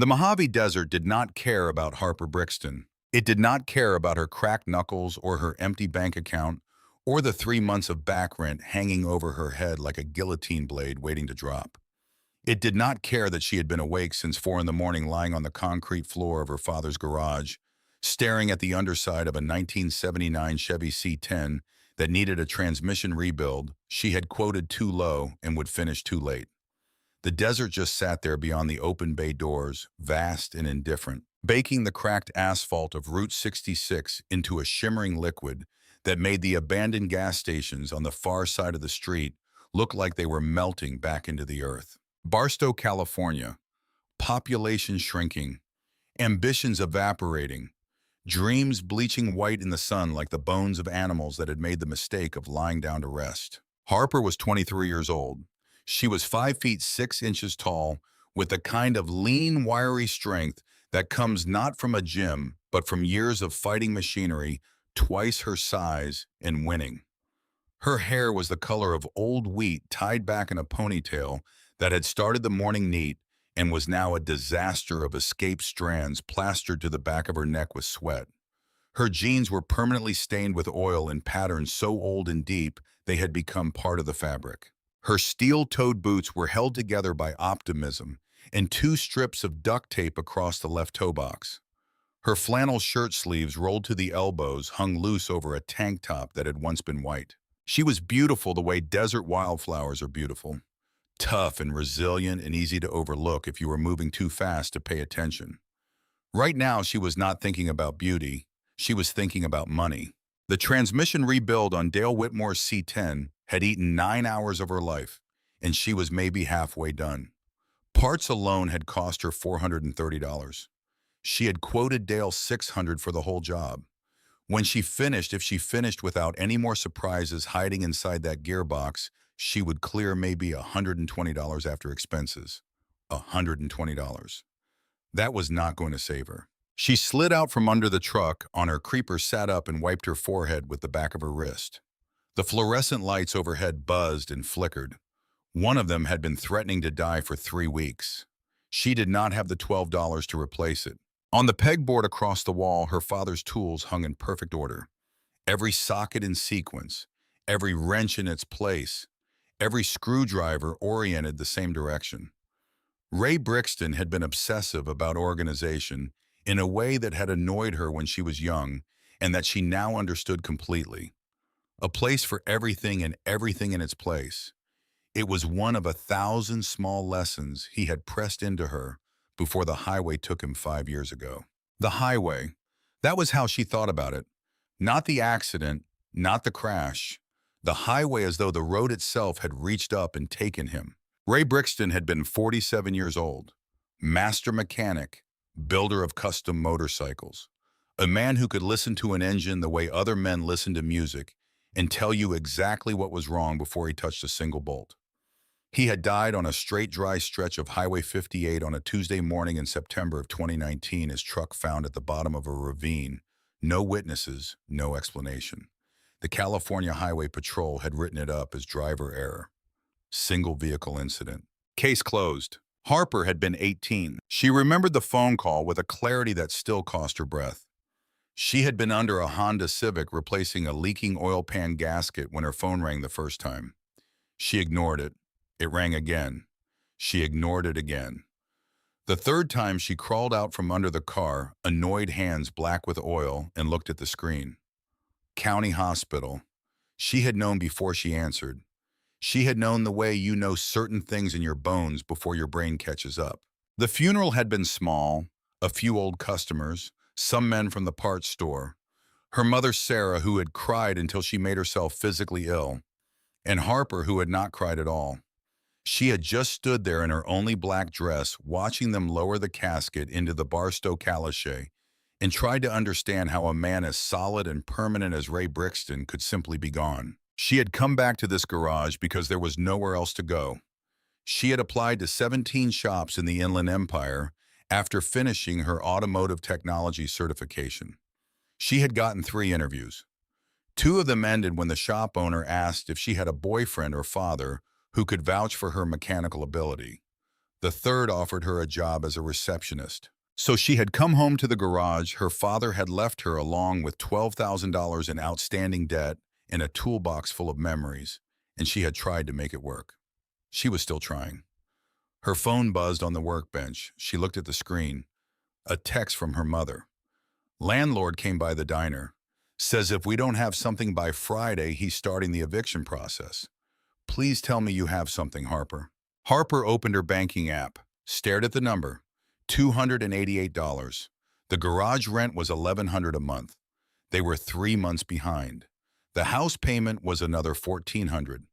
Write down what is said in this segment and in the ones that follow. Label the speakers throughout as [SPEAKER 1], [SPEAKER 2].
[SPEAKER 1] The Mojave Desert did not care about Harper Brixton. It did not care about her cracked knuckles or her empty bank account or the 3 months of back rent hanging over her head like a guillotine blade waiting to drop. It did not care that she had been awake since 4 in the morning lying on the concrete floor of her father's garage, staring at the underside of a 1979 Chevy C10 that needed a transmission rebuild she had quoted too low and would finish too late. The desert just sat there beyond the open bay doors, vast and indifferent, baking the cracked asphalt of Route 66 into a shimmering liquid that made the abandoned gas stations on the far side of the street look like they were melting back into the earth. Barstow, California. Population shrinking, ambitions evaporating, dreams bleaching white in the sun like the bones of animals that had made the mistake of lying down to rest. Harper was 23 years old. She was 5 feet 6 inches tall, with the kind of lean, wiry strength that comes not from a gym, but from years of fighting machinery, twice her size, and winning. Her hair was the color of old wheat tied back in a ponytail that had started the morning neat and was now a disaster of escaped strands plastered to the back of her neck with sweat. Her jeans were permanently stained with oil in patterns so old and deep they had become part of the fabric. Her steel-toed boots were held together by optimism and 2 strips of duct tape across the left toe box. Her flannel shirt sleeves rolled to the elbows hung loose over a tank top that had once been white. She was beautiful the way desert wildflowers are beautiful, tough and resilient and easy to overlook if you were moving too fast to pay attention. Right now, she was not thinking about beauty. She was thinking about money. The transmission rebuild on Dale Whitmore's C10 had eaten 9 hours of her life, and she was maybe halfway done. Parts alone had cost her $430. She had quoted Dale $600 for the whole job. When she finished, if she finished without any more surprises hiding inside that gearbox, she would clear maybe $120 after expenses. $120. That was not going to save her. She slid out from under the truck. On her creeper, sat up and wiped her forehead with the back of her wrist. The fluorescent lights overhead buzzed and flickered. One of them had been threatening to die for 3 weeks. She did not have the $12 to replace it. On the pegboard across the wall, her father's tools hung in perfect order. Every socket in sequence, every wrench in its place, every screwdriver oriented the same direction. Ray Brixton had been obsessive about organization in a way that had annoyed her when she was young and that she now understood completely. A place for everything and everything in its place. It was one of 1,000 small lessons he had pressed into her before the highway took him 5 years ago. The highway. That was how she thought about it. Not the accident, not the crash. The highway as though the road itself had reached up and taken him. Ray Brixton had been 47 years old. Master mechanic, builder of custom motorcycles. A man who could listen to an engine the way other men listen to music and tell you exactly what was wrong before he touched a single bolt. He had died on a straight, dry stretch of Highway 58 on a Tuesday morning in September of 2019, his truck found at the bottom of a ravine. No witnesses, no explanation. The California Highway Patrol had written it up as driver error. Single vehicle incident. Case closed. Harper had been 18. She remembered the phone call with a clarity that still cost her breath. She had been under a Honda Civic replacing a leaking oil pan gasket when her phone rang the first time. She ignored it. It rang again. She ignored it again. The third time, she crawled out from under the car, annoyed hands black with oil, and looked at the screen. County Hospital. She had known before she answered. She had known the way you know certain things in your bones before your brain catches up. The funeral had been small, a few old customers, some men from the parts store, her mother Sarah, who had cried until she made herself physically ill, and Harper, who had not cried at all. She had just stood there in her only black dress, watching them lower the casket into the Barstow Caliche, and tried to understand how a man as solid and permanent as Ray Brixton could simply be gone. She had come back to this garage because there was nowhere else to go. She had applied to 17 shops in the Inland Empire after finishing her automotive technology certification. She had gotten 3 interviews. 2 of them ended when the shop owner asked if she had a boyfriend or father who could vouch for her mechanical ability. The third offered her a job as a receptionist. So she had come home to the garage her father had left her along with $12,000 in outstanding debt and a toolbox full of memories, and she had tried to make it work. She was still trying. Her phone buzzed on the workbench. She looked at the screen. A text from her mother. Landlord came by the diner. Says if we don't have something by Friday, he's starting the eviction process. Please tell me you have something, Harper. Harper opened her banking app, stared at the number. $288. The garage rent was $1,100 a month. They were 3 months behind. The house payment was another $1,400.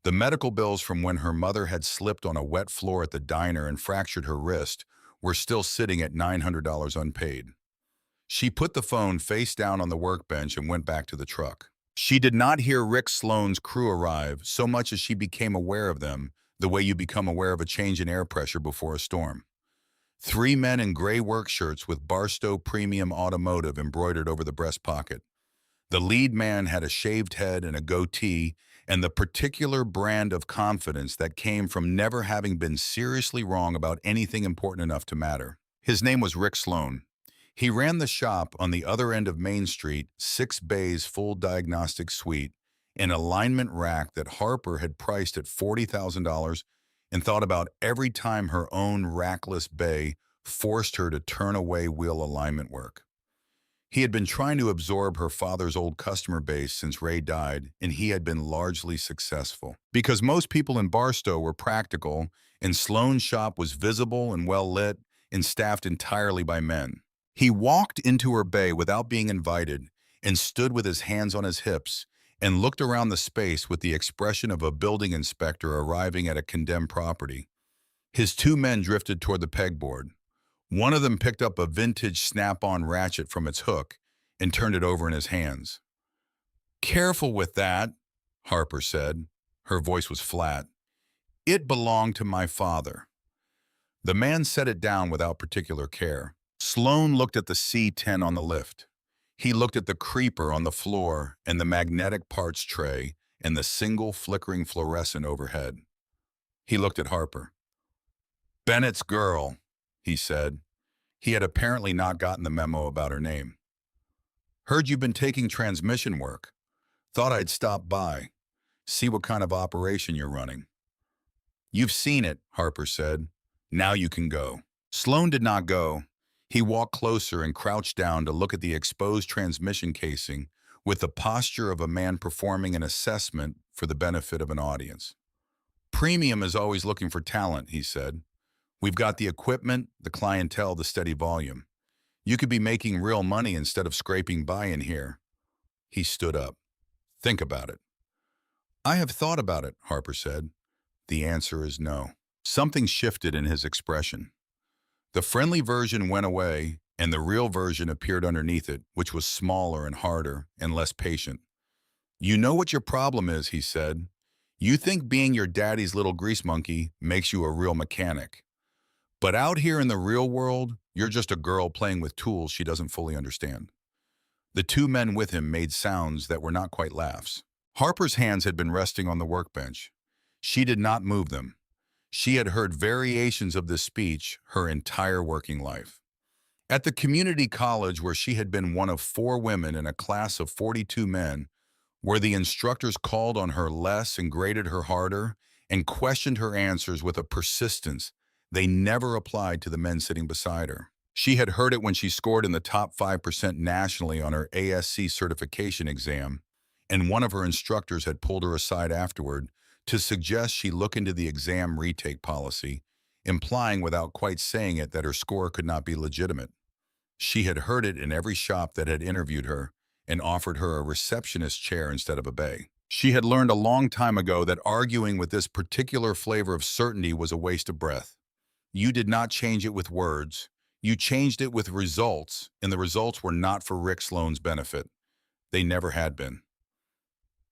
[SPEAKER 1] The medical bills from when her mother had slipped on a wet floor at the diner and fractured her wrist were still sitting at $900 unpaid. She put the phone face down on the workbench and went back to the truck. She did not hear Rick Sloan's crew arrive so much as she became aware of them, the way you become aware of a change in air pressure before a storm. 3 men in gray work shirts with Barstow Premium Automotive embroidered over the breast pocket. The lead man had a shaved head and a goatee and the particular brand of confidence that came from never having been seriously wrong about anything important enough to matter. His name was Rick Sloan. He ran the shop on the other end of Main Street, 6 bays full diagnostic suite, an alignment rack that Harper had priced at $40,000 and thought about every time her own rackless bay forced her to turn away wheel alignment work. He had been trying to absorb her father's old customer base since Ray died, and he had been largely successful. Because most people in Barstow were practical, and Sloan's shop was visible and well-lit and staffed entirely by men. He walked into her bay without being invited and stood with his hands on his hips and looked around the space with the expression of a building inspector arriving at a condemned property. His 2 men drifted toward the pegboard. One of them picked up a vintage snap-on ratchet from its hook and turned it over in his hands. "Careful with that," Harper said. Her voice was flat. "It belonged to my father." The man set it down without particular care. Sloan looked at the C10 on the lift. He looked at the creeper on the floor and the magnetic parts tray and the single flickering fluorescent overhead. He looked at Harper. "Bennett's girl," he said. He had apparently not gotten the memo about her name. "Heard you've been taking transmission work. Thought I'd stop by, see what kind of operation you're running." "You've seen it," Harper said. "Now you can go." Sloan did not go. He walked closer and crouched down to look at the exposed transmission casing with the posture of a man performing an assessment for the benefit of an audience. "Premium is always looking for talent," he said. "We've got the equipment, the clientele, the steady volume. You could be making real money instead of scraping by in here." He stood up. "Think about it." "I have thought about it," Harper said. "The answer is no." Something shifted in his expression. The friendly version went away, and the real version appeared underneath it, which was smaller and harder and less patient. "You know what your problem is," he said. "You think being your daddy's little grease monkey makes you a real mechanic. But out here in the real world, you're just a girl playing with tools she doesn't fully understand." The 2 men with him made sounds that were not quite laughs. Harper's hands had been resting on the workbench. She did not move them. She had heard variations of this speech her entire working life. At the community college where she had been one of 4 women in a class of 42 men, where the instructors called on her less and graded her harder and questioned her answers with a persistence they never applied to the men sitting beside her. She had heard it when she scored in the top 5% nationally on her ASC certification exam, and one of her instructors had pulled her aside afterward to suggest she look into the exam retake policy, implying without quite saying it that her score could not be legitimate. She had heard it in every shop that had interviewed her and offered her a receptionist chair instead of a bay. She had learned a long time ago that arguing with this particular flavor of certainty was a waste of breath. You did not change it with words. You changed it with results, and the results were not for Rick Sloan's benefit. They never had been.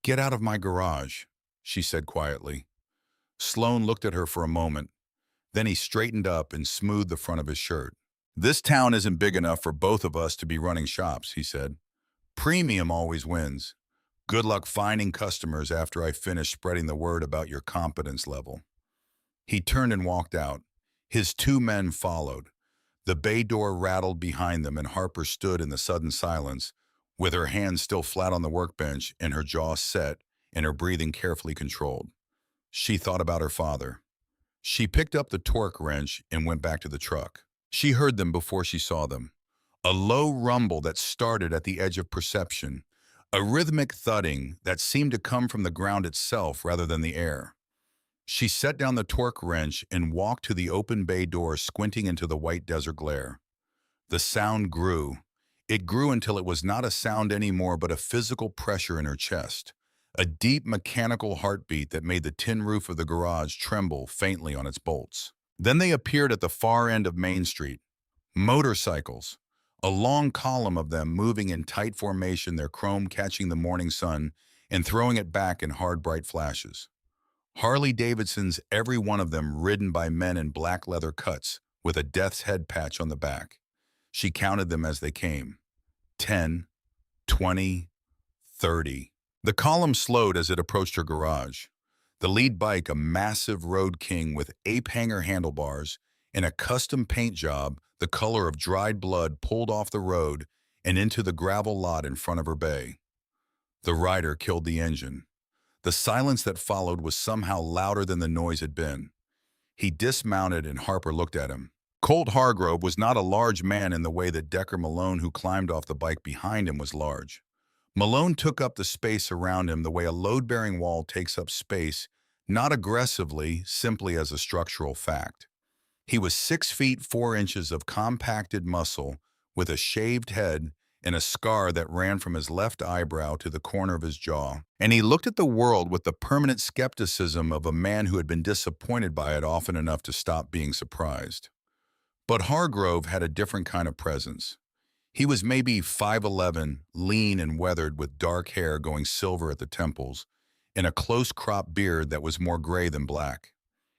[SPEAKER 1] "Get out of my garage," she said quietly. Sloan looked at her for a moment. Then he straightened up and smoothed the front of his shirt. "This town isn't big enough for both of us to be running shops," he said. "Premium always wins. Good luck finding customers after I finish spreading the word about your competence level." He turned and walked out. His two men followed. The bay door rattled behind them and Harper stood in the sudden silence, with her hands still flat on the workbench and her jaw set and her breathing carefully controlled. She thought about her father. She picked up the torque wrench and went back to the truck. She heard them before she saw them. A low rumble that started at the edge of perception, a rhythmic thudding that seemed to come from the ground itself rather than the air. She set down the torque wrench and walked to the open bay door, squinting into the white desert glare. The sound grew. It grew until it was not a sound anymore but a physical pressure in her chest, a deep mechanical heartbeat that made the tin roof of the garage tremble faintly on its bolts. Then they appeared at the far end of Main Street. Motorcycles. A long column of them moving in tight formation, their chrome catching the morning sun and throwing it back in hard, bright flashes. Harley-Davidsons, every one of them ridden by men in black leather cuts with a death's head patch on the back. She counted them as they came. 10, 20, 30. The column slowed as it approached her garage. The lead bike, a massive Road King with ape-hanger handlebars and a custom paint job the color of dried blood, pulled off the road and into the gravel lot in front of her bay. The rider killed the engine. The silence that followed was somehow louder than the noise had been. He dismounted and Harper looked at him. Colt Hargrove was not a large man in the way that Decker Malone, who climbed off the bike behind him, was large. Malone took up the space around him the way a load-bearing wall takes up space, not aggressively, simply as a structural fact. He was 6 feet 4 inches of compacted muscle with a shaved head and a scar that ran from his left eyebrow to the corner of his jaw. And he looked at the world with the permanent skepticism of a man who had been disappointed by it often enough to stop being surprised. But Hargrove had a different kind of presence. He was maybe 5'11", lean and weathered with dark hair going silver at the temples, and a close-cropped beard that was more gray than black.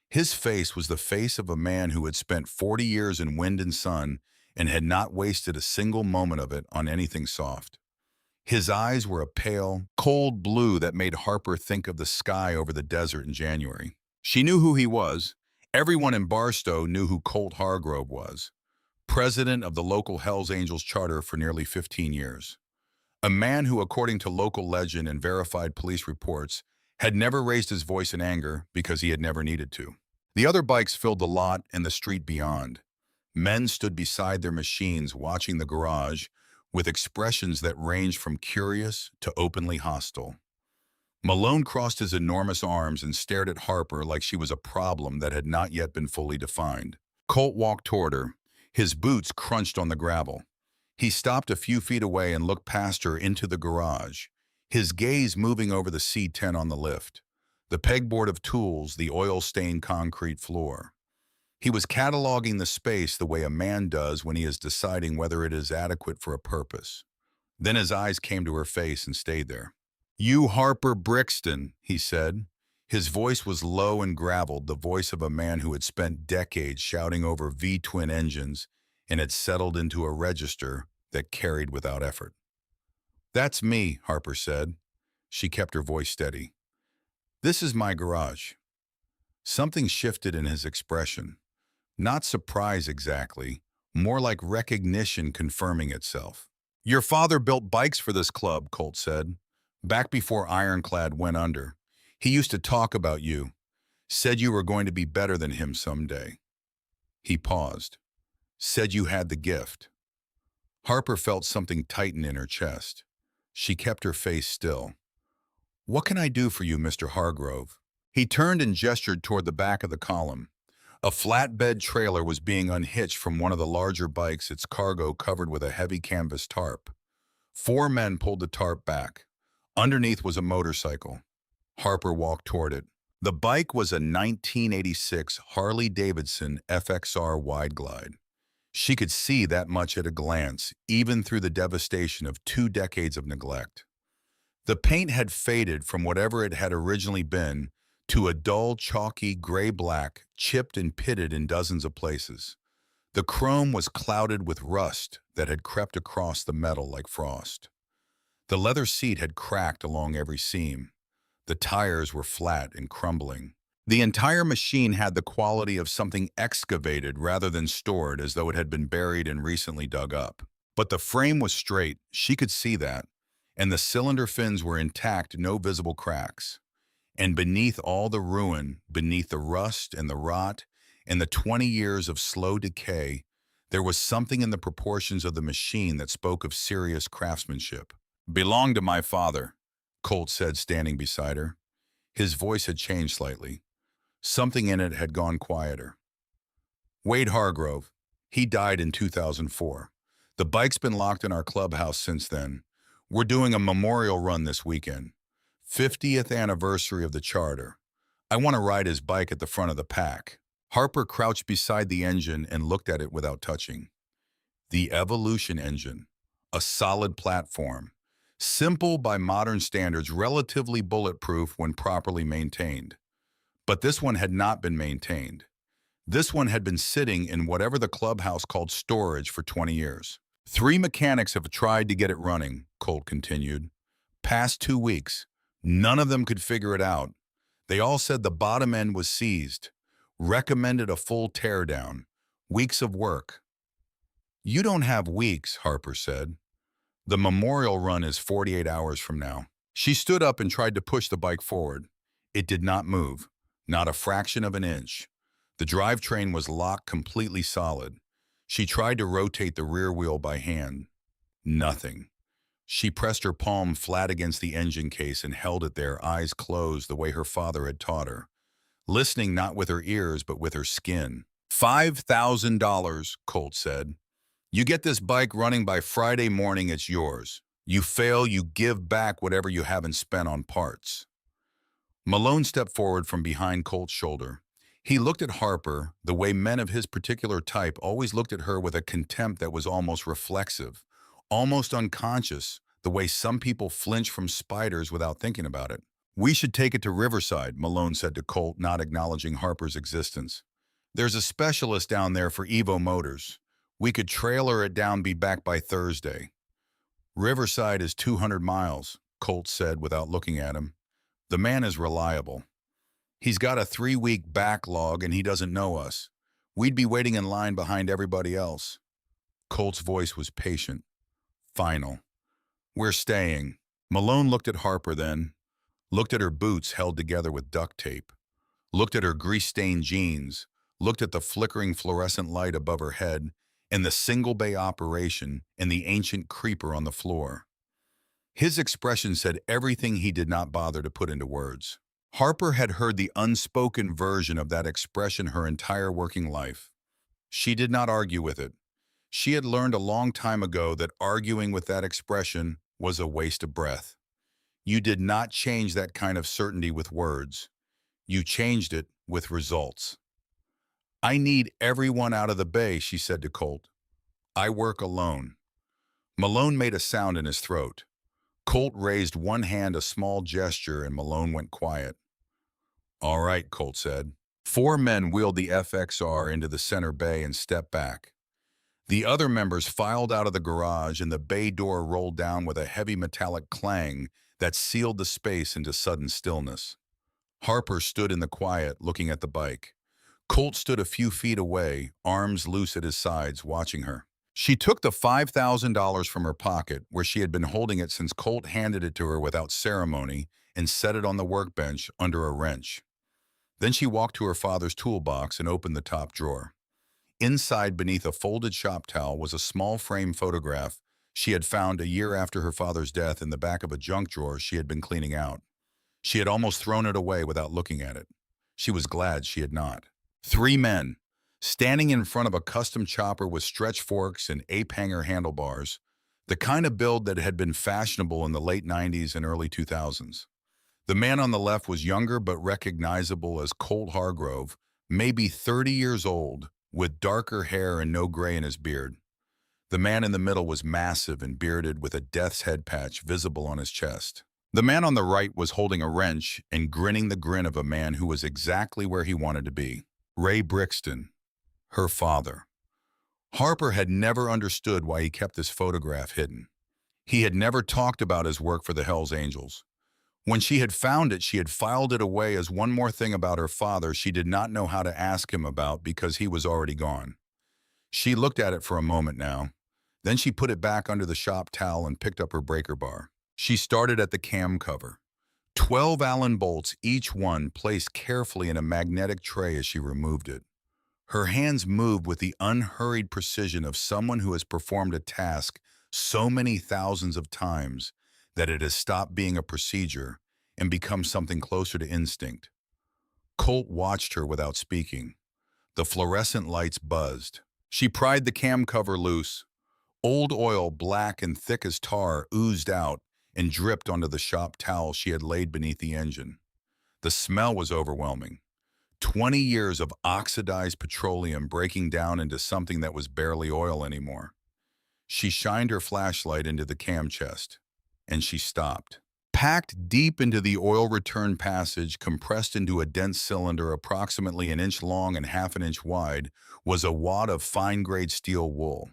[SPEAKER 1] His face was the face of a man who had spent 40 years in wind and sun and had not wasted a single moment of it on anything soft. His eyes were a pale, cold blue that made Harper think of the sky over the desert in January. She knew who he was. Everyone in Barstow knew who Colt Hargrove was, president of the local Hells Angels charter for nearly 15 years. A man who, according to local legend and verified police reports, had never raised his voice in anger because he had never needed to. The other bikes filled the lot and the street beyond. Men stood beside their machines watching the garage with expressions that ranged from curious to openly hostile. Malone crossed his enormous arms and stared at Harper like she was a problem that had not yet been fully defined. Colt walked toward her. His boots crunched on the gravel. He stopped a few feet away and looked past her into the garage, his gaze moving over the C10 on the lift, the pegboard of tools, the oil-stained concrete floor. He was cataloging the space the way a man does when he is deciding whether it is adequate for a purpose. Then his eyes came to her face and stayed there. "You Harper Brixton," he said. His voice was low and graveled, the voice of a man who had spent decades shouting over V-twin engines and had settled into a register that carried without effort. "That's me," Harper said. She kept her voice steady. "This is my garage." Something shifted in his expression. Not surprise exactly, more like recognition confirming itself. "Your father built bikes for this club," Colt said. "Back before Ironclad went under. He used to talk about you. Said you were going to be better than him someday." He paused. "Said you had the gift." Harper felt something tighten in her chest. She kept her face still. "What can I do for you, Mr. Hargrove?" He turned and gestured toward the back of the column. A flatbed trailer was being unhitched from one of the larger bikes, its cargo covered with a heavy canvas tarp. 4 men pulled the tarp back. Underneath was a motorcycle. Harper walked toward it. The bike was a 1986 Harley-Davidson FXR Wide Glide. She could see that much at a glance, even through the devastation of 2 decades of neglect. The paint had faded from whatever it had originally been to a dull, chalky gray-black, chipped and pitted in dozens of places. The chrome was clouded with rust that had crept across the metal like frost. The leather seat had cracked along every seam. The tires were flat and crumbling. The entire machine had the quality of something excavated rather than stored, as though it had been buried and recently dug up. But the frame was straight, she could see that, and the cylinder fins were intact, no visible cracks. And beneath all the ruin, beneath the rust and the rot, and the 20 years of slow decay, there was something in the proportions of the machine that spoke of serious craftsmanship. "Belonged to my father," Colt said, standing beside her. His voice had changed slightly. Something in it had gone quieter. "Wade Hargrove. He died in 2004. The bike's been locked in our clubhouse since then. We're doing a memorial run this weekend. 50th anniversary of the charter. I want to ride his bike at the front of the pack." Harper crouched beside the engine and looked at it without touching. The Evolution engine. A solid platform. Simple by modern standards, relatively bulletproof when properly maintained. But this one had not been maintained. This one had been sitting in whatever the clubhouse called storage for 20 years. "3 mechanics have tried to get it running," Colt continued. "Past 2 weeks. None of them could figure it out. They all said the bottom end was seized. Recommended a full teardown. Weeks of work." "You don't have weeks," Harper said. "The memorial run is 48 hours from now." She stood up and tried to push the bike forward. It did not move, not a fraction of an inch. The drivetrain was locked completely solid. She tried to rotate the rear wheel by hand. Nothing. She pressed her palm flat against the engine case and held it there, eyes closed the way her father had taught her, listening not with her ears but with her skin. $5,000, Colt said. "You get this bike running by Friday morning, it's yours. You fail, you give back whatever you haven't spent on parts." Malone stepped forward from behind Colt's shoulder. He looked at Harper the way men of his particular type always looked at her, with a contempt that was almost reflexive, almost unconscious, the way some people flinch from spiders without thinking about it. "We should take it to Riverside," Malone said to Colt, not acknowledging Harper's existence. "There's a specialist down there for Evo Motors. We could trailer it down, be back by Thursday." "Riverside is 200 miles, Colt said without looking at him. "The man is reliable. He's got a 3-week backlog and he doesn't know us. We'd be waiting in line behind everybody else." Colt's voice was patient, final. "We're staying." Malone looked at Harper then, looked at her boots held together with duct tape, looked at her grease-stained jeans, looked at the flickering fluorescent light above her head, and the single-bay operation and the ancient creeper on the floor. His expression said everything he did not bother to put into words. Harper had heard the unspoken version of that expression her entire working life. She did not argue with it. She had learned a long time ago that arguing with that expression was a waste of breath. You did not change that kind of certainty with words. You changed it with results. "I need everyone out of the bay," she said to Colt. "I work alone." Malone made a sound in his throat. Colt raised one hand, a small gesture, and Malone went quiet. "All right," Colt said. 4 men wheeled the FXR into the center bay and stepped back. The other members filed out of the garage, and the bay door rolled down with a heavy metallic clang that sealed the space into sudden stillness. Harper stood in the quiet, looking at the bike. Colt stood a few feet away, arms loose at his sides, watching her. She took the $5,000 from her pocket, where she had been holding it since Colt handed it to her without ceremony, and set it on the workbench under a wrench. Then she walked to her father's toolbox and opened the top drawer. Inside, beneath a folded shop towel, was a small frame photograph she had found a year after her father's death in the back of a junk drawer she had been cleaning out. She had almost thrown it away without looking at it. She was glad she had not. 3 men, standing in front of a custom chopper with stretch forks and ape-hanger handlebars, the kind of build that had been fashionable in the late 90s and early 2000s. The man on the left was younger but recognizable as Colt Hargrove, maybe 30 years old, with darker hair and no gray in his beard. The man in the middle was massive and bearded, with a death's head patch visible on his chest. The man on the right was holding a wrench and grinning the grin of a man who was exactly where he wanted to be. Ray Brixton, her father. Harper had never understood why he kept this photograph hidden. He had never talked about his work for the Hells Angels. When she had found it, she had filed it away as one more thing about her father she did not know how to ask him about because he was already gone. She looked at it for a moment now. Then she put it back under the shop towel and picked up her breaker bar. She started at the cam cover. 12 Allen bolts, each one placed carefully in a magnetic tray as she removed it. Her hands moved with the unhurried precision of someone who has performed a task so many thousands of times that it has stopped being a procedure and become something closer to instinct. Colt watched her without speaking. The fluorescent lights buzzed. She pried the cam cover loose. Old oil, black and thick as tar, oozed out and dripped onto the shop towel she had laid beneath the engine. The smell was overwhelming. 20 years of oxidized petroleum breaking down into something that was barely oil anymore. She shined her flashlight into the cam chest, and she stopped. Packed deep into the oil return passage, compressed into a dense cylinder approximately an inch long and half an inch wide, was a wad of fine-grade steel wool.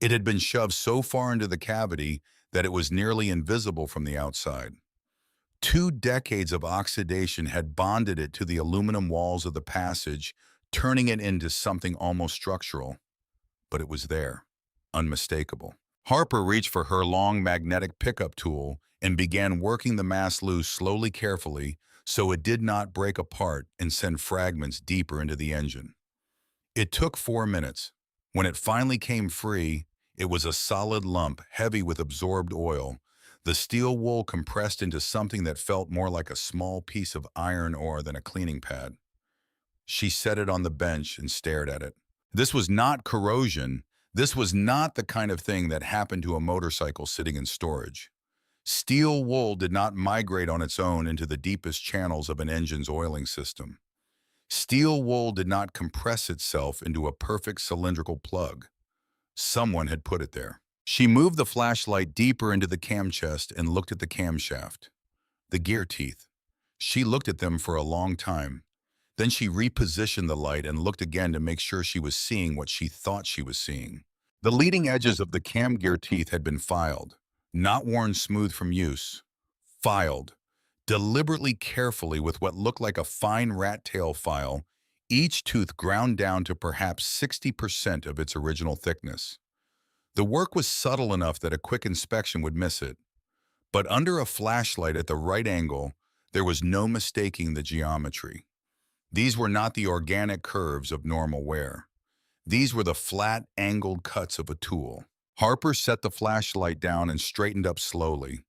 [SPEAKER 1] It had been shoved so far into the cavity that it was nearly invisible from the outside. 2 decades of oxidation had bonded it to the aluminum walls of the passage, turning it into something almost structural. But it was there, unmistakable. Harper reached for her long magnetic pickup tool and began working the mass loose slowly, carefully, so it did not break apart and send fragments deeper into the engine. It took 4 minutes. When it finally came free, it was a solid lump, heavy with absorbed oil, the steel wool compressed into something that felt more like a small piece of iron ore than a cleaning pad. She set it on the bench and stared at it. This was not corrosion. This was not the kind of thing that happened to a motorcycle sitting in storage. Steel wool did not migrate on its own into the deepest channels of an engine's oiling system. Steel wool did not compress itself into a perfect cylindrical plug. Someone had put it there. She moved the flashlight deeper into the cam chest and looked at the camshaft. The gear teeth. She looked at them for a long time. Then she repositioned the light and looked again to make sure she was seeing what she thought she was seeing. The leading edges of the cam gear teeth had been filed, not worn smooth from use. Filed, deliberately carefully with what looked like a fine rat tail file, each tooth ground down to perhaps 60% of its original thickness. The work was subtle enough that a quick inspection would miss it. But under a flashlight at the right angle, there was no mistaking the geometry. These were not the organic curves of normal wear. These were the flat, angled cuts of a tool. Harper set the flashlight down and straightened up slowly.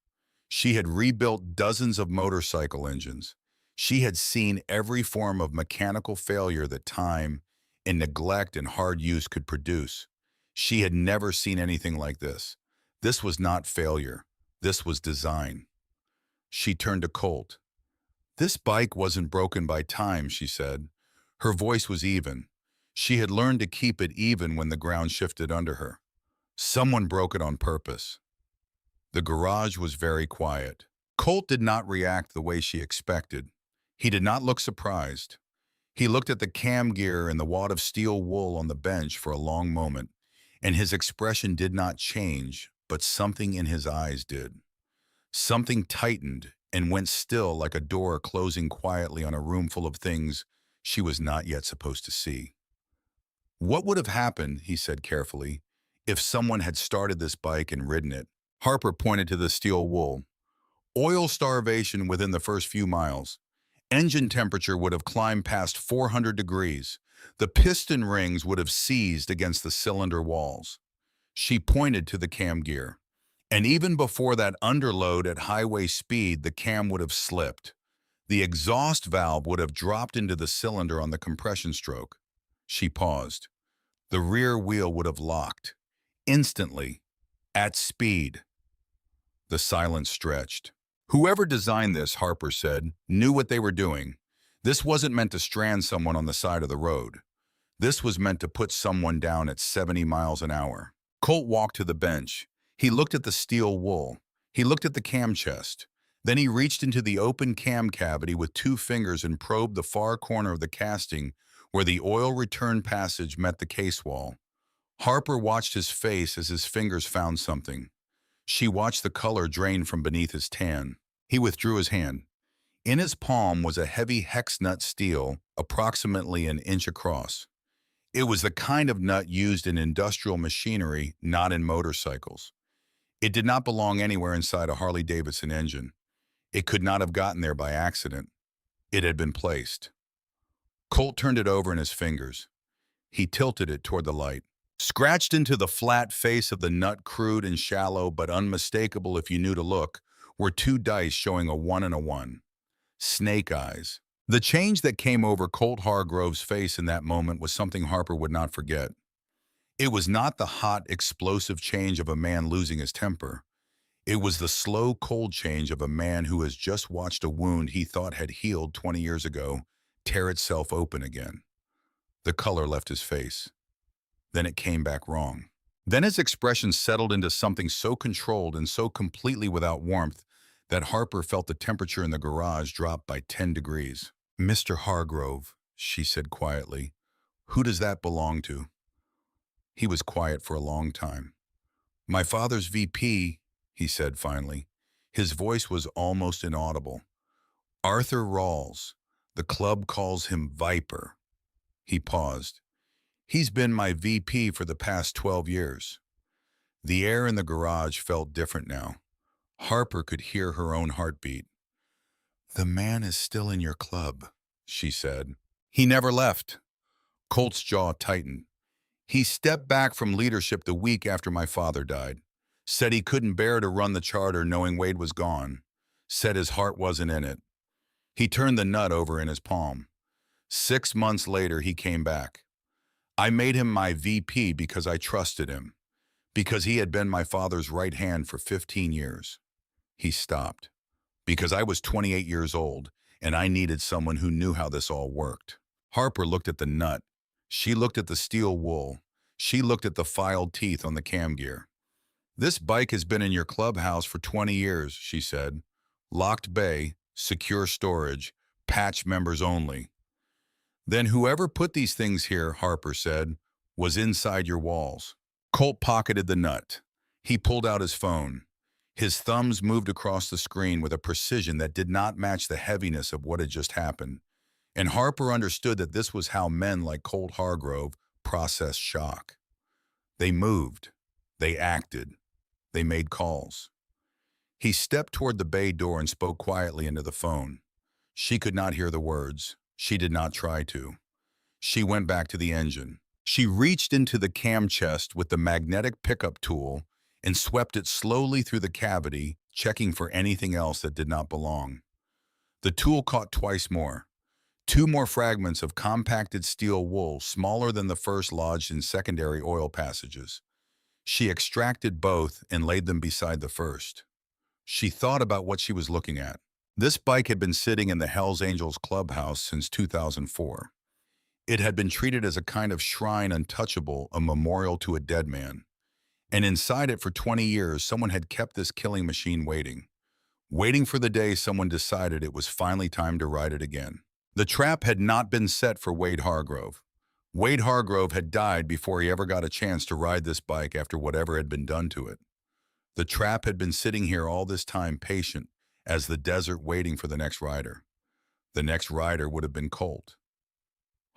[SPEAKER 1] She had rebuilt dozens of motorcycle engines. She had seen every form of mechanical failure that time and neglect and hard use could produce. She had never seen anything like this. This was not failure. This was design. She turned to Colt. "This bike wasn't broken by time," she said. Her voice was even. She had learned to keep it even when the ground shifted under her. "Someone broke it on purpose." The garage was very quiet. Colt did not react the way she expected. He did not look surprised. He looked at the cam gear and the wad of steel wool on the bench for a long moment, and his expression did not change, but something in his eyes did. Something tightened and went still like a door closing quietly on a room full of things she was not yet supposed to see. "What would have happened," he said carefully, "if someone had started this bike and ridden it?" Harper pointed to the steel wool. "Oil starvation within the first few miles. Engine temperature would have climbed past 400 degrees. The piston rings would have seized against the cylinder walls." She pointed to the cam gear. "And even before that underload at highway speed, the cam would have slipped. The exhaust valve would have dropped into the cylinder on the compression stroke." She paused. "The rear wheel would have locked. Instantly. At speed." The silence stretched. "Whoever designed this," Harper said, "knew what they were doing. This wasn't meant to strand someone on the side of the road. This was meant to put someone down at 70 miles an hour." Colt walked to the bench. He looked at the steel wool. He looked at the cam chest. Then he reached into the open cam cavity with 2 fingers and probed the far corner of the casting where the oil return passage met the case wall. Harper watched his face as his fingers found something. She watched the color drain from beneath his tan. He withdrew his hand. In his palm was a heavy hex nut steel, approximately an inch across. It was the kind of nut used in industrial machinery, not in motorcycles. It did not belong anywhere inside a Harley-Davidson engine. It could not have gotten there by accident. It had been placed. Colt turned it over in his fingers. He tilted it toward the light. Scratched into the flat face of the nut, crude and shallow but unmistakable if you knew to look, were two dice showing a 1 and a 1. Snake eyes. The change that came over Colt Hargrove's face in that moment was something Harper would not forget. It was not the hot, explosive change of a man losing his temper. It was the slow, cold change of a man who has just watched a wound he thought had healed 20 years ago tear itself open again. The color left his face. Then it came back wrong. Then his expression settled into something so controlled and so completely without warmth that Harper felt the temperature in the garage drop by 10 degrees. "Mr. Hargrove," she said quietly, "who does that belong to?" He was quiet for a long time. "My father's VP," he said finally. His voice was almost inaudible. "Arthur Rawls. The club calls him Viper." He paused. "He's been my VP for the past 12 years. The air in the garage felt different now. Harper could hear her own heartbeat. "The man is still in your club," she said. "He never left." Colt's jaw tightened. "He stepped back from leadership the week after my father died. Said he couldn't bear to run the charter knowing Wade was gone. Said his heart wasn't in it." He turned the nut over in his palm. 6 months later, he came back. "I made him my VP because I trusted him, because he had been my father's right hand for 15 years. He stopped. "Because I was 28 years old, and I needed someone who knew how this all worked." Harper looked at the nut. She looked at the steel wool. She looked at the filed teeth on the cam gear. "This bike has been in your clubhouse for 20 years, she said. "Locked bay, secure storage, patch members only." "Then whoever put these things here," Harper said, "was inside your walls." Colt pocketed the nut. He pulled out his phone. His thumbs moved across the screen with a precision that did not match the heaviness of what had just happened. And Harper understood that this was how men like Colt Hargrove processed shock. They moved. They acted. They made calls. He stepped toward the bay door and spoke quietly into the phone. She could not hear the words. She did not try to. She went back to the engine. She reached into the cam chest with the magnetic pickup tool and swept it slowly through the cavity, checking for anything else that did not belong. The tool caught twice more. 2 more fragments of compacted steel wool, smaller than the first, lodged in secondary oil passages. She extracted both and laid them beside the first. She thought about what she was looking at. This bike had been sitting in the Hells Angels clubhouse since 2004. It had been treated as a kind of shrine, untouchable, a memorial to a dead man. And inside it for 20 years, someone had kept this killing machine waiting for the day someone decided it was finally time to ride it again. The trap had not been set for Wade Hargrove. Wade Hargrove had died before he ever got a chance to ride this bike after whatever had been done to it. The trap had been sitting here all this time, patient as the desert, waiting for the next rider. The next rider would have been Colt.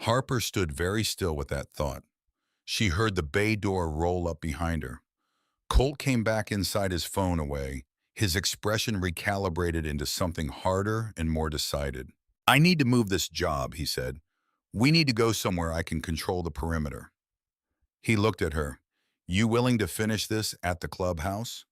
[SPEAKER 1] Harper stood very still with that thought. She heard the bay door roll up behind her. Colt came back inside his phone away, his expression recalibrated into something harder and more decided. "I need to move this job," he said. "We need to go somewhere I can control the perimeter." He looked at her. "You willing to finish this at the clubhouse?"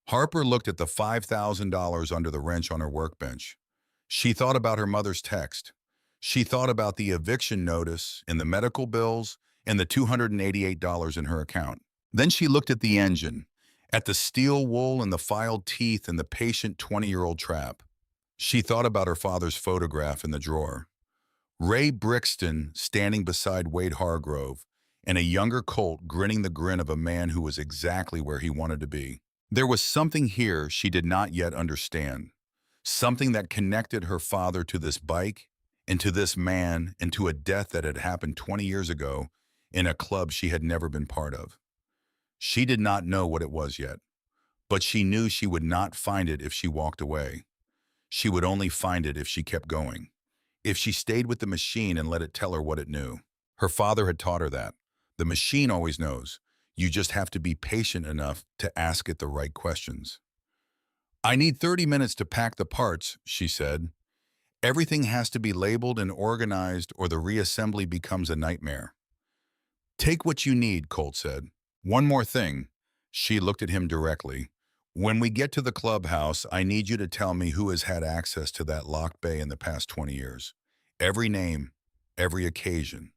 [SPEAKER 1] Harper looked at the $5,000 under the wrench on her workbench. She thought about her mother's text. She thought about the eviction notice and the medical bills and the $288 in her account. Then she looked at the engine, at the steel wool and the filed teeth and the patient 20-year-old trap. She thought about her father's photograph in the drawer. Ray Brixton standing beside Wade Hargrove, and a younger Colt grinning the grin of a man who was exactly where he wanted to be. There was something here she did not yet understand. Something that connected her father to this bike, and to this man, and to a death that had happened 20 years ago in a club she had never been part of. She did not know what it was yet, but she knew she would not find it if she walked away. She would only find it if she kept going, if she stayed with the machine and let it tell her what it knew. Her father had taught her that. The machine always knows. You just have to be patient enough to ask it the right questions. I need 30 minutes to pack the parts, she said. Everything has to be labeled and organized or the reassembly becomes a nightmare. Take what you need, Colt said. One more thing. She looked at him directly. When we get to the clubhouse, I need you to tell me who has had access to that locked bay in the past 20 years. Every name, every occasion.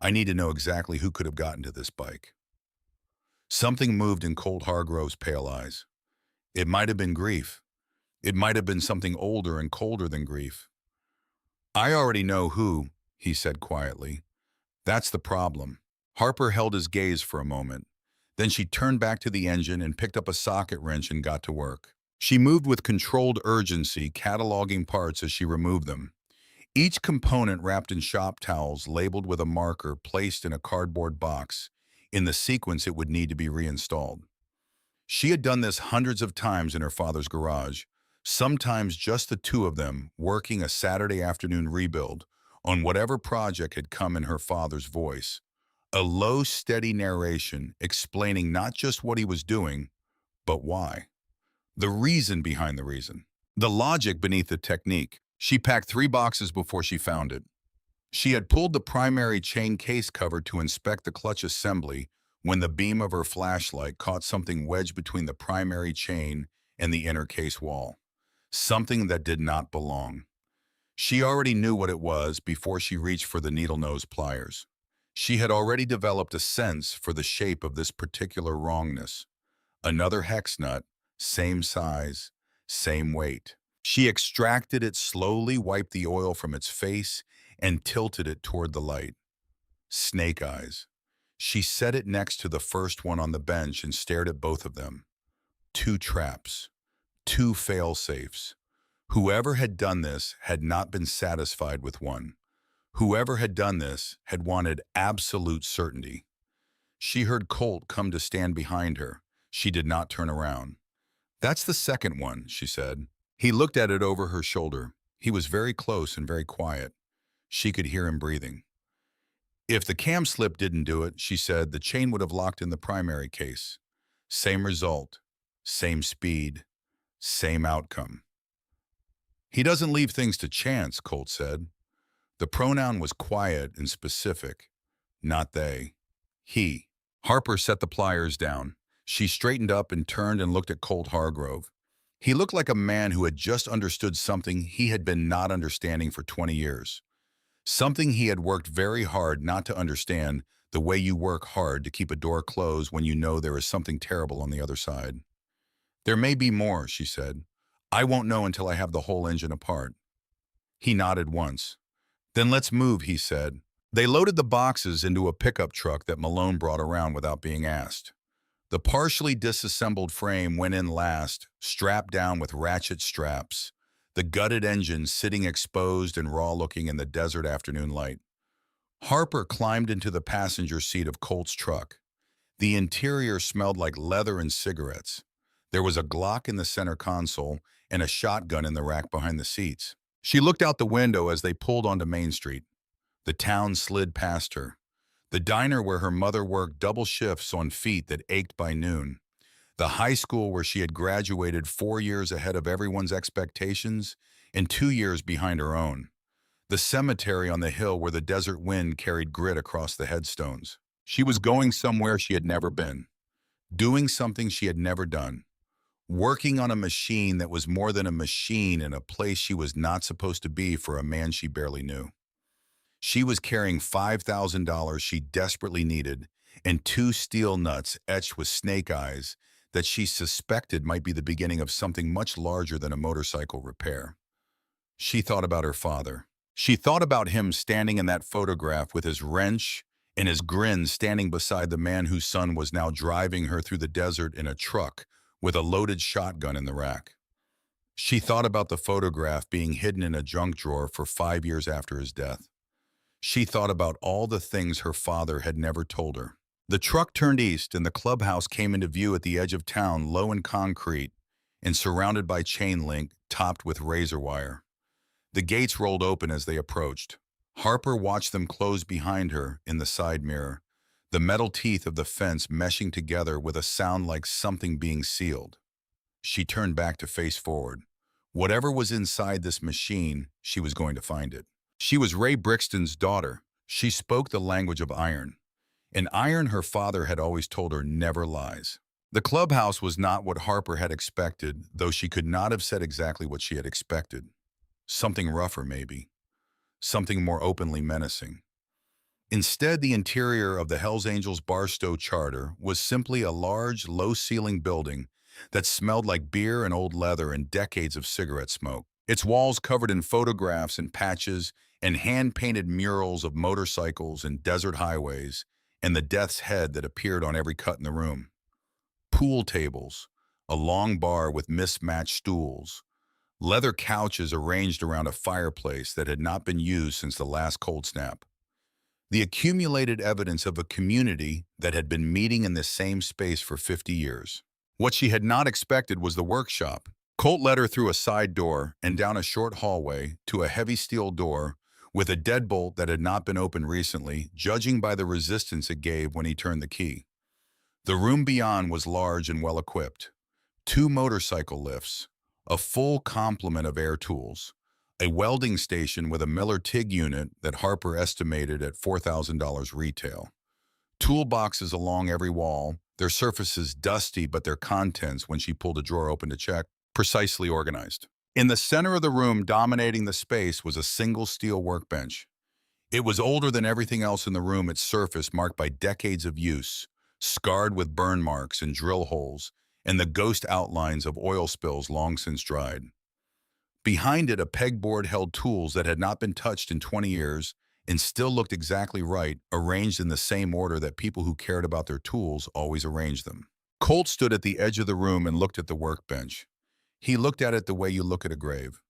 [SPEAKER 1] I need to know exactly who could have gotten to this bike. Something moved in Colt Hargrove's pale eyes. It might have been grief. It might have been something older and colder than grief. I already know who, he said quietly. That's the problem. Harper held his gaze for a moment. Then she turned back to the engine and picked up a socket wrench and got to work. She moved with controlled urgency, cataloging parts as she removed them. Each component wrapped in shop towels, labeled with a marker, placed in a cardboard box, in the sequence it would need to be reinstalled. She had done this hundreds of times in her father's garage, sometimes just the two of them working a Saturday afternoon rebuild on whatever project had come in her father's voice. A low, steady narration explaining not just what he was doing, but why. The reason behind the reason. The logic beneath the technique. She packed 3 boxes before she found it. She had pulled the primary chain case cover to inspect the clutch assembly when the beam of her flashlight caught something wedged between the primary chain and the inner case wall. Something that did not belong. She already knew what it was before she reached for the needle-nose pliers. She had already developed a sense for the shape of this particular wrongness. Another hex nut, same size, same weight. She extracted it slowly, wiped the oil from its face, and tilted it toward the light. Snake eyes. She set it next to the first one on the bench and stared at both of them. 2 traps. 2 fail-safes. Whoever had done this had not been satisfied with one. Whoever had done this had wanted absolute certainty. She heard Colt come to stand behind her. She did not turn around. That's the second one, she said. He looked at it over her shoulder. He was very close and very quiet. She could hear him breathing. If the cam slip didn't do it, she said, the chain would have locked in the primary case. Same result, same speed, same outcome. He doesn't leave things to chance, Colt said. The pronoun was quiet and specific. Not they. He. Harper set the pliers down. She straightened up and turned and looked at Colt Hargrove. He looked like a man who had just understood something he had been not understanding for 20 years. Something he had worked very hard not to understand, the way you work hard to keep a door closed when you know there is something terrible on the other side. There may be more, she said. I won't know until I have the whole engine apart. He nodded once. Then let's move, he said. They loaded the boxes into a pickup truck that Malone brought around without being asked. The partially disassembled frame went in last, strapped down with ratchet straps, the gutted engine sitting exposed and raw-looking in the desert afternoon light. Harper climbed into the passenger seat of Colt's truck. The interior smelled like leather and cigarettes. There was a Glock in the center console and a shotgun in the rack behind the seats. She looked out the window as they pulled onto Main Street. The town slid past her. The diner where her mother worked double shifts on feet that ached by noon. The high school where she had graduated 4 years ahead of everyone's expectations and 2 years behind her own. The cemetery on the hill where the desert wind carried grit across the headstones. She was going somewhere she had never been. Doing something she had never done. Working on a machine that was more than a machine in a place she was not supposed to be for a man she barely knew. She was carrying $5,000 she desperately needed and 2 steel nuts etched with snake eyes that she suspected might be the beginning of something much larger than a motorcycle repair. She thought about her father. She thought about him standing in that photograph with his wrench and his grin standing beside the man whose son was now driving her through the desert in a truck with a loaded shotgun in the rack. She thought about the photograph being hidden in a junk drawer for 5 years after his death. She thought about all the things her father had never told her. The truck turned east and the clubhouse came into view at the edge of town, low and concrete, and surrounded by chain link topped with razor wire. The gates rolled open as they approached. Harper watched them close behind her in the side mirror, the metal teeth of the fence meshing together with a sound like something being sealed. She turned back to face forward. Whatever was inside this machine, she was going to find it. She was Ray Brixton's daughter. She spoke the language of iron. An iron her father had always told her never lies. The clubhouse was not what Harper had expected, though she could not have said exactly what she had expected. Something rougher, maybe. Something more openly menacing. Instead, the interior of the Hells Angels Barstow Charter was simply a large, low-ceiling building that smelled like beer and old leather and decades of cigarette smoke. Its walls covered in photographs and patches and hand-painted murals of motorcycles and desert highways, and the death's head that appeared on every cut in the room. Pool tables, a long bar with mismatched stools, leather couches arranged around a fireplace that had not been used since the last cold snap. The accumulated evidence of a community that had been meeting in this same space for 50 years. What she had not expected was the workshop. Colt led her through a side door and down a short hallway to a heavy steel door with a deadbolt that had not been opened recently, judging by the resistance it gave when he turned the key. The room beyond was large and well-equipped. 2 motorcycle lifts, a full complement of air tools, a welding station with a Miller TIG unit that Harper estimated at $4,000 retail. Toolboxes along every wall, their surfaces dusty but their contents, when she pulled a drawer open to check, precisely organized. In the center of the room, dominating the space, was a single steel workbench. It was older than everything else in the room, its surface marked by decades of use, scarred with burn marks and drill holes, and the ghost outlines of oil spills long since dried. Behind it, a pegboard held tools that had not been touched in 20 years and still looked exactly right, arranged in the same order that people who cared about their tools always arranged them. Colt stood at the edge of the room and looked at the workbench. He looked at it the way you look at a grave.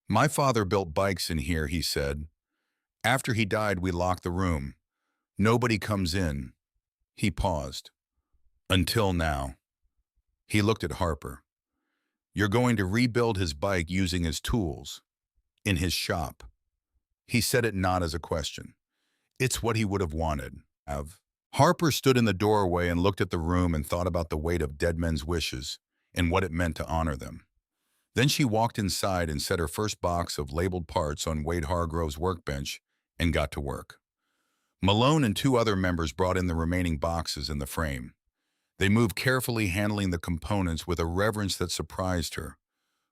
[SPEAKER 1] "My father built bikes in here," he said. "After he died, we locked the room. Nobody comes in." He paused. "Until now." He looked at Harper. "You're going to rebuild his bike using his tools. In his shop." He said it not as a question. It's what he would have wanted. Harper stood in the doorway and looked at the room and thought about the weight of dead men's wishes and what it meant to honor them. Then she walked inside and set her first box of labeled parts on Wade Hargrove's workbench and got to work. Malone and 2 other members brought in the remaining boxes in the frame. They moved carefully, handling the components with a reverence that surprised her.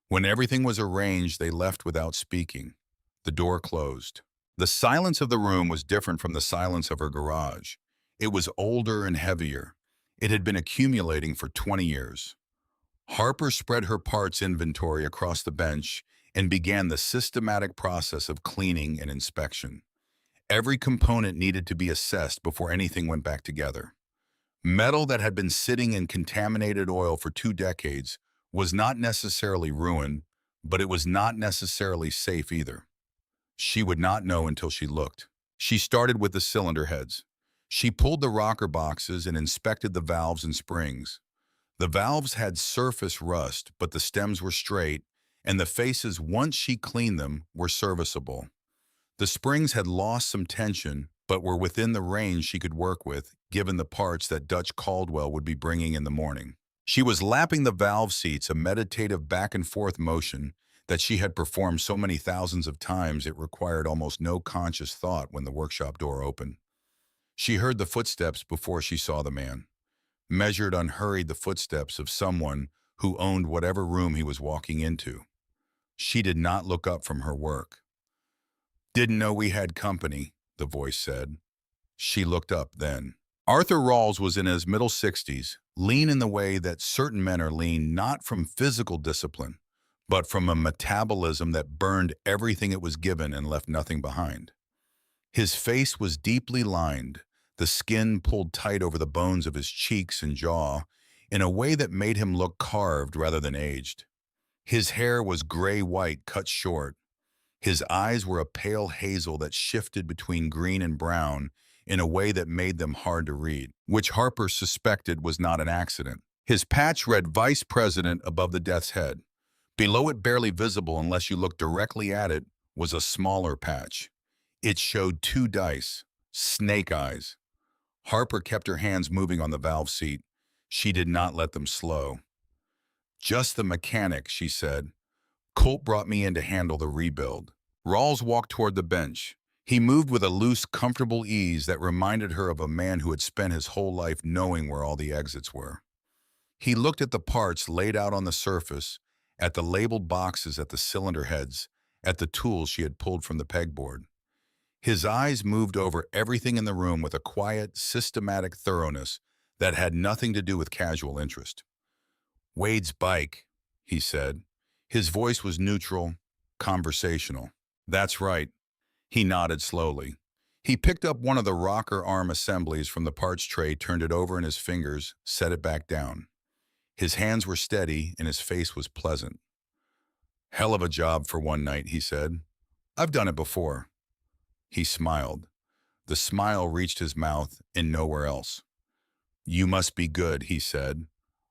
[SPEAKER 1] When everything was arranged, they left without speaking. The door closed. The silence of the room was different from the silence of her garage. It was older and heavier. It had been accumulating for 20 years. Harper spread her parts inventory across the bench and began the systematic process of cleaning and inspection. Every component needed to be assessed before anything went back together. Metal that had been sitting in contaminated oil for 2 decades was not necessarily ruined, but it was not necessarily safe either. She would not know until she looked. She started with the cylinder heads. She pulled the rocker boxes and inspected the valves and springs. The valves had surface rust, but the stems were straight, and the faces, once she cleaned them, were serviceable. The springs had lost some tension, but were within the range she could work with, given the parts that Dutch Caldwell would be bringing in the morning. She was lapping the valve seats, a meditative back-and-forth motion that she had performed so many thousands of times it required almost no conscious thought when the workshop door opened. She heard the footsteps before she saw the man. Measured, unhurried, the footsteps of someone who owned whatever room he was walking into. She did not look up from her work. "Didn't know we had company," the voice said. She looked up then. Arthur Rawls was in his middle 60s, lean in the way that certain men are lean, not from physical discipline, but from a metabolism that burned everything it was given and left nothing behind. His face was deeply lined, the skin pulled tight over the bones of his cheeks and jaw in a way that made him look carved rather than aged. His hair was gray-white, cut short. His eyes were a pale hazel that shifted between green and brown in a way that made them hard to read, which Harper suspected was not an accident. His patch read Vice President above the death's head. Below it, barely visible unless you looked directly at it, was a smaller patch. It showed two dice, snake eyes. Harper kept her hands moving on the valve seat. She did not let them slow. "Just the mechanic," she said. "Colt brought me in to handle the rebuild." Rawls walked toward the bench. He moved with a loose, comfortable ease that reminded her of a man who had spent his whole life knowing where all the exits were. He looked at the parts laid out on the surface, at the labeled boxes at the cylinder heads, at the tools she had pulled from the pegboard. His eyes moved over everything in the room with a quiet, systematic thoroughness that had nothing to do with casual interest. "Wade's bike," he said. His voice was neutral, conversational. "That's right." He nodded slowly. He picked up one of the rocker arm assemblies from the parts tray, turned it over in his fingers, set it back down. His hands were steady and his face was pleasant. "Hell of a job for one night," he said. "I've done it before." He smiled. The smile reached his mouth and nowhere else. "You must be good," he said.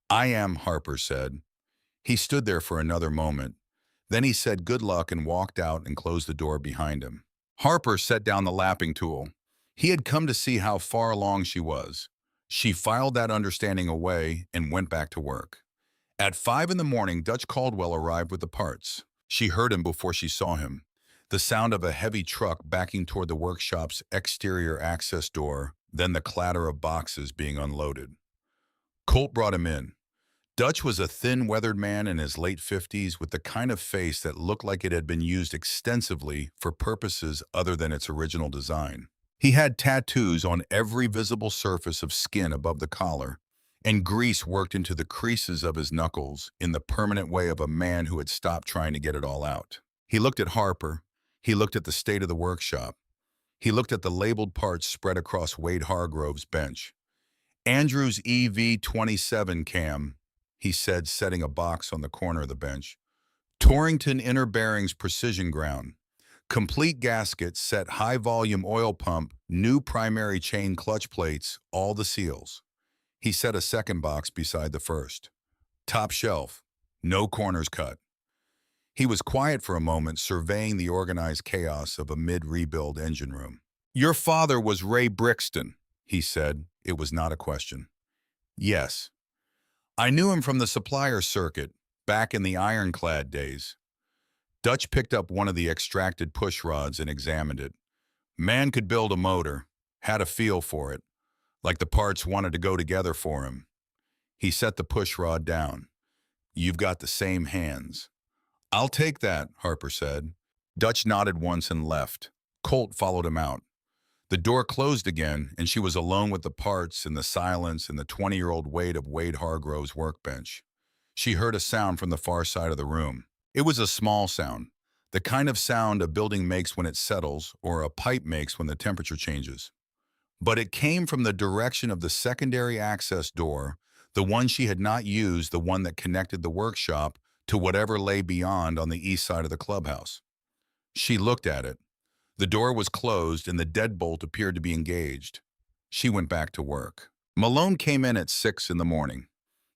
[SPEAKER 1] "I am," Harper said. He stood there for another moment. Then he said good luck and walked out and closed the door behind him. Harper set down the lapping tool. He had come to see how far along she was. She filed that understanding away and went back to work. At 5 in the morning, Dutch Caldwell arrived with the parts. She heard him before she saw him. The sound of a heavy truck backing toward the workshop's exterior access door, then the clatter of boxes being unloaded. Colt brought him in. Dutch was a thin, weathered man in his late 50s with the kind of face that looked like it had been used extensively for purposes other than its original design. He had tattoos on every visible surface of skin above the collar, and grease worked into the creases of his knuckles in the permanent way of a man who had stopped trying to get it all out. He looked at Harper. He looked at the state of the workshop. He looked at the labeled parts spread across Wade Hargrove's bench. "Andrews EV27 cam," he said, setting a box on the corner of the bench. "Torrington inner bearings precision ground. Complete gasket set, high-volume oil pump, new primary chain clutch plates, all the seals." He set a second box beside the first. "Top shelf. No corners cut." He was quiet for a moment, surveying the organized chaos of a mid-rebuild engine room. "Your father was Ray Brixton," he said. It was not a question. "Yes. I knew him from the supplier circuit, back in the ironclad days." Dutch picked up one of the extracted push rods and examined it. Man could build a motor, had a feel for it, like the parts wanted to go together for him. He set the push rod down. "You've got the same hands." "I'll take that," Harper said. Dutch nodded once and left. Colt followed him out. The door closed again, and she was alone with the parts and the silence and the 20-year-old weight of Wade Hargrove's workbench. She heard a sound from the far side of the room. It was a small sound, the kind of sound a building makes when it settles or a pipe makes when the temperature changes. But it came from the direction of the secondary access door, the one she had not used, the one that connected the workshop to whatever lay beyond on the east side of the clubhouse. She looked at it. The door was closed and the deadbolt appeared to be engaged. She went back to work. Malone came in at 6 in the morning.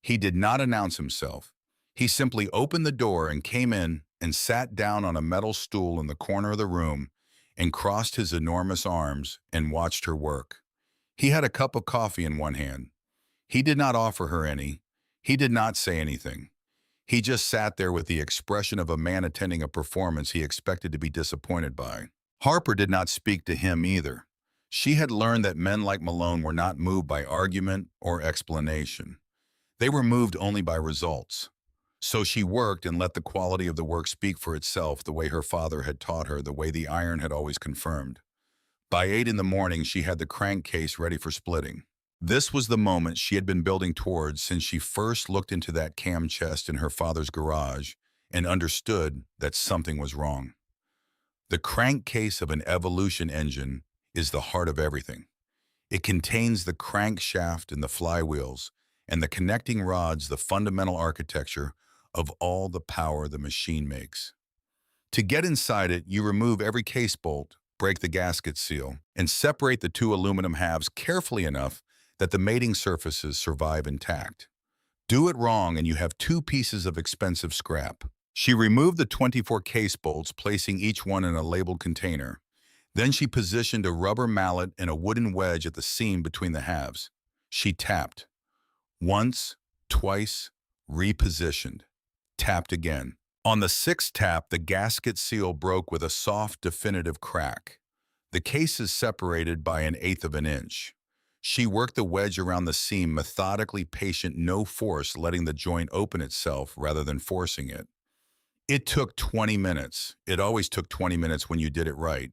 [SPEAKER 1] He did not announce himself. He simply opened the door and came in and sat down on a metal stool in the corner of the room and crossed his enormous arms and watched her work. He had a cup of coffee in one hand. He did not offer her any. He did not say anything. He just sat there with the expression of a man attending a performance he expected to be disappointed by. Harper did not speak to him either. She had learned that men like Malone were not moved by argument or explanation. They were moved only by results. So she worked and let the quality of the work speak for itself, the way her father had taught her, the way the iron had always confirmed. By 8 in the morning, she had the crankcase ready for splitting. This was the moment she had been building towards since she first looked into that cam chest in her father's garage and understood that something was wrong. The crankcase of an Evolution engine is the heart of everything. It contains the crankshaft and the flywheels, and the connecting rods, the fundamental architecture of all the power the machine makes. To get inside it, you remove every case bolt, break the gasket seal, and separate the two aluminum halves carefully enough that the mating surfaces survive intact. Do it wrong and you have two pieces of expensive scrap. She removed the 24 case bolts, placing each one in a labeled container. Then she positioned a rubber mallet and a wooden wedge at the seam between the halves. She tapped. Once, twice, repositioned. Tapped again. On the sixth tap, the gasket seal broke with a soft, definitive crack. The case is separated by 1/8 of an inch. She worked the wedge around the seam, methodically, patient, no force, letting the joint open itself rather than forcing it. It took 20 minutes. It always took 20 minutes when you did it right.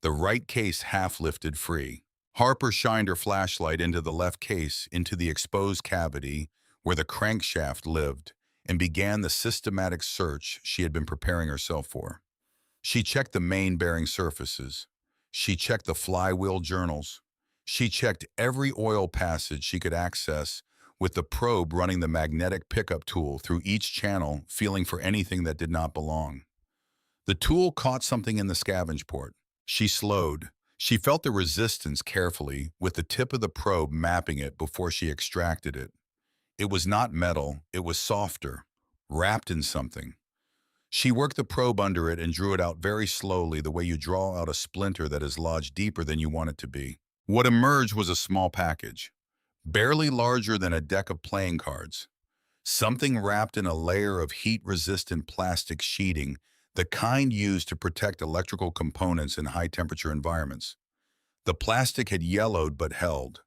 [SPEAKER 1] The right case half lifted free. Harper shined her flashlight into the left case, into the exposed cavity where the crankshaft lived, and began the systematic search she had been preparing herself for. She checked the main bearing surfaces. She checked the flywheel journals. She checked every oil passage she could access, with the probe running the magnetic pickup tool through each channel, feeling for anything that did not belong. The tool caught something in the scavenge port. She slowed. She felt the resistance carefully, with the tip of the probe mapping it before she extracted it. It was not metal, it was softer, wrapped in something. She worked the probe under it and drew it out very slowly, the way you draw out a splinter that is lodged deeper than you want it to be. What emerged was a small package, barely larger than a deck of playing cards. Something wrapped in a layer of heat-resistant plastic sheeting, the kind used to protect electrical components in high-temperature environments. The plastic had yellowed but held.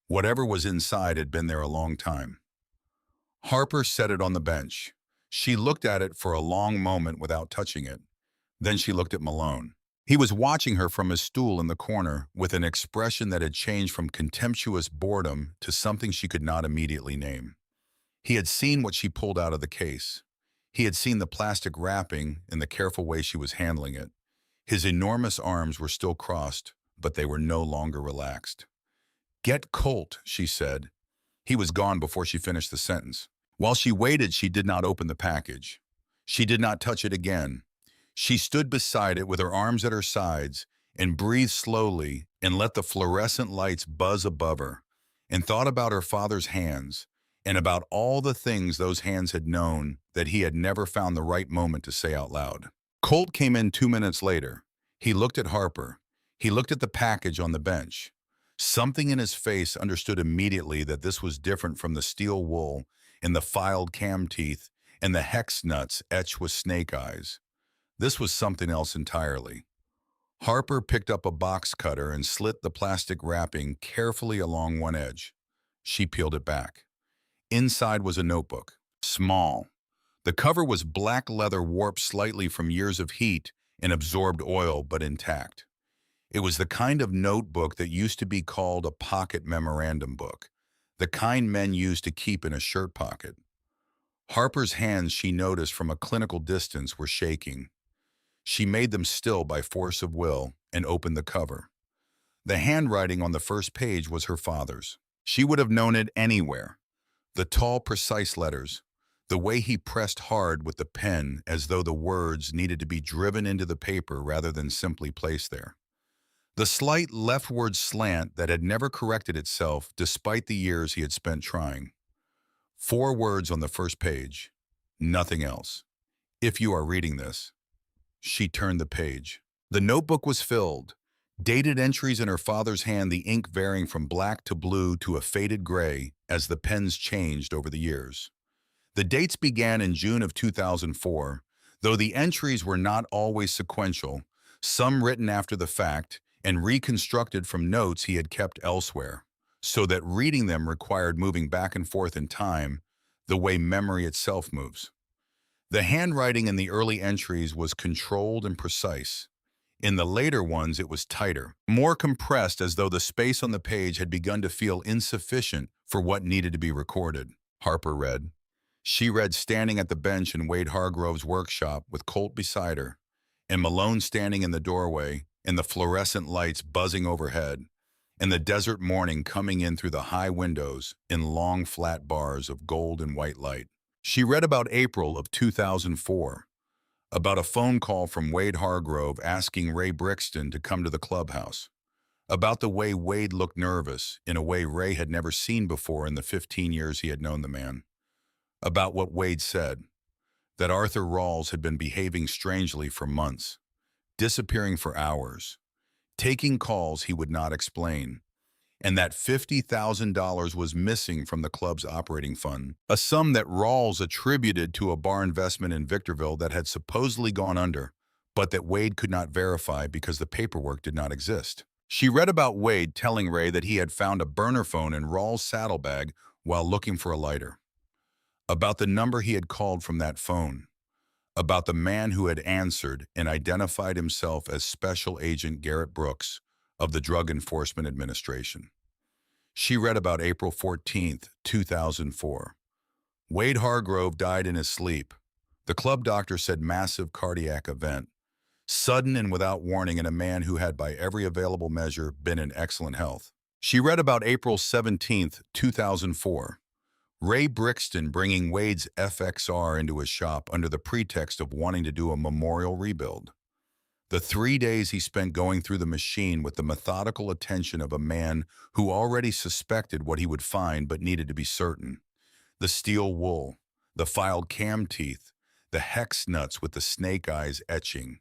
[SPEAKER 1] Whatever was inside had been there a long time. Harper set it on the bench. She looked at it for a long moment without touching it. Then she looked at Malone. He was watching her from his stool in the corner with an expression that had changed from contemptuous boredom to something she could not immediately name. He had seen what she pulled out of the case. He had seen the plastic wrapping and the careful way she was handling it. His enormous arms were still crossed, but they were no longer relaxed. "Get Colt," she said. He was gone before she finished the sentence. While she waited, she did not open the package. She did not touch it again. She stood beside it with her arms at her sides and breathed slowly and let the fluorescent lights buzz above her, and thought about her father's hands and about all the things those hands had known that he had never found the right moment to say out loud. Colt came in 2 minutes later. He looked at Harper. He looked at the package on the bench. Something in his face understood immediately that this was different from the steel wool and the filed cam teeth and the hex nuts etched with snake eyes. This was something else entirely. Harper picked up a box cutter and slit the plastic wrapping carefully along one edge. She peeled it back. Inside was a notebook, small. The cover was black leather warped slightly from years of heat and absorbed oil, but intact. It was the kind of notebook that used to be called a pocket memorandum book, the kind men used to keep in a shirt pocket. Harper's hands, she noticed from a clinical distance, were shaking. She made them still by force of will and opened the cover. The handwriting on the first page was her father's. She would have known it anywhere. The tall, precise letters, the way he pressed hard with the pen as though the words needed to be driven into the paper rather than simply placed there. The slight leftward slant that had never corrected itself despite the years he had spent trying. 4 words on the first page, nothing else. If you are reading this. She turned the page. The notebook was filled. Dated entries in her father's hand, the ink varying from black to blue to a faded gray as the pens changed over the years. The dates began in June of 2004, though the entries were not always sequential, some written after the fact and reconstructed from notes he had kept elsewhere, so that reading them required moving back and forth in time, the way memory itself moves. The handwriting in the early entries was controlled and precise. In the later ones, it was tighter, more compressed, as though the space on the page had begun to feel insufficient for what needed to be recorded. Harper read. She read standing at the bench in Wade Hargrove's workshop with Colt beside her, and Malone standing in the doorway, and the fluorescent lights buzzing overhead, and the desert morning coming in through the high windows in long flat bars of gold and white light. She read about April of 2004, about a phone call from Wade Hargrove asking Ray Brixton to come to the clubhouse, about the way Wade looked nervous in a way Ray had never seen before in the 15 years he had known the man. about what Wade said, that Arthur Rawls had been behaving strangely for months, disappearing for hours, taking calls he would not explain, and that $50,000 was missing from the club's operating fund, a sum that Rawls attributed to a bar investment in Victorville that had supposedly gone under, but that Wade could not verify because the paperwork did not exist. She read about Wade telling Ray that he had found a burner phone in Rawls' saddlebag while looking for a lighter, about the number he had called from that phone, about the man who had answered and identified himself as Special Agent Garrett Brooks of the Drug Enforcement Administration. She read about April 14th, 2004. Wade Hargrove died in his sleep. The club doctor said massive cardiac event, sudden and without warning in a man who had by every available measure been in excellent health. She read about April 17th, 2004. Ray Brixton bringing Wade's FXR into his shop under the pretext of wanting to do a memorial rebuild. The 3 days he spent going through the machine with the methodical attention of a man who already suspected what he would find but needed to be certain. The steel wool, the filed cam teeth, the hex nuts with the snake eyes etching.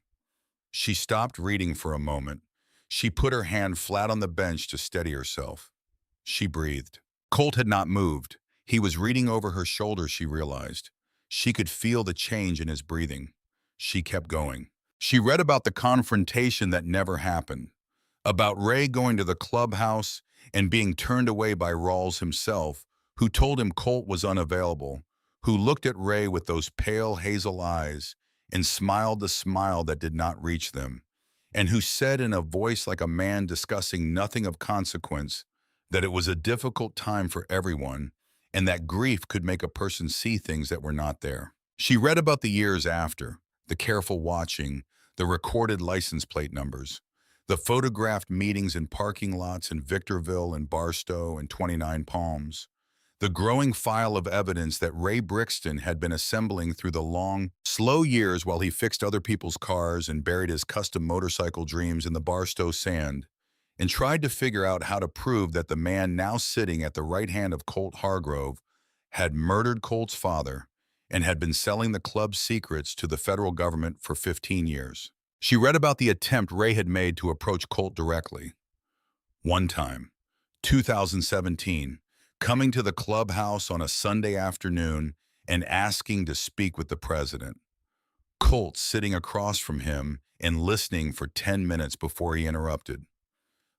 [SPEAKER 1] She stopped reading for a moment. She put her hand flat on the bench to steady herself. She breathed. Colt had not moved. He was reading over her shoulder, she realized. She could feel the change in his breathing. She kept going. She read about the confrontation that never happened, about Ray going to the clubhouse and being turned away by Rawls himself, who told him Colt was unavailable, who looked at Ray with those pale hazel eyes and smiled the smile that did not reach them, and who said in a voice like a man discussing nothing of consequence that it was a difficult time for everyone and that grief could make a person see things that were not there. She read about the years after, the careful watching, the recorded license plate numbers, the photographed meetings in parking lots in Victorville and Barstow and 29 Palms, the growing file of evidence that Ray Brixton had been assembling through the long, slow years while he fixed other people's cars and buried his custom motorcycle dreams in the Barstow sand, and tried to figure out how to prove that the man now sitting at the right hand of Colt Hargrove had murdered Colt's father and had been selling the club's secrets to the federal government for 15 years. She read about the attempt Ray had made to approach Colt directly. One time, 2017, coming to the clubhouse on a Sunday afternoon and asking to speak with the president. Colt sitting across from him and listening for 10 minutes before he interrupted.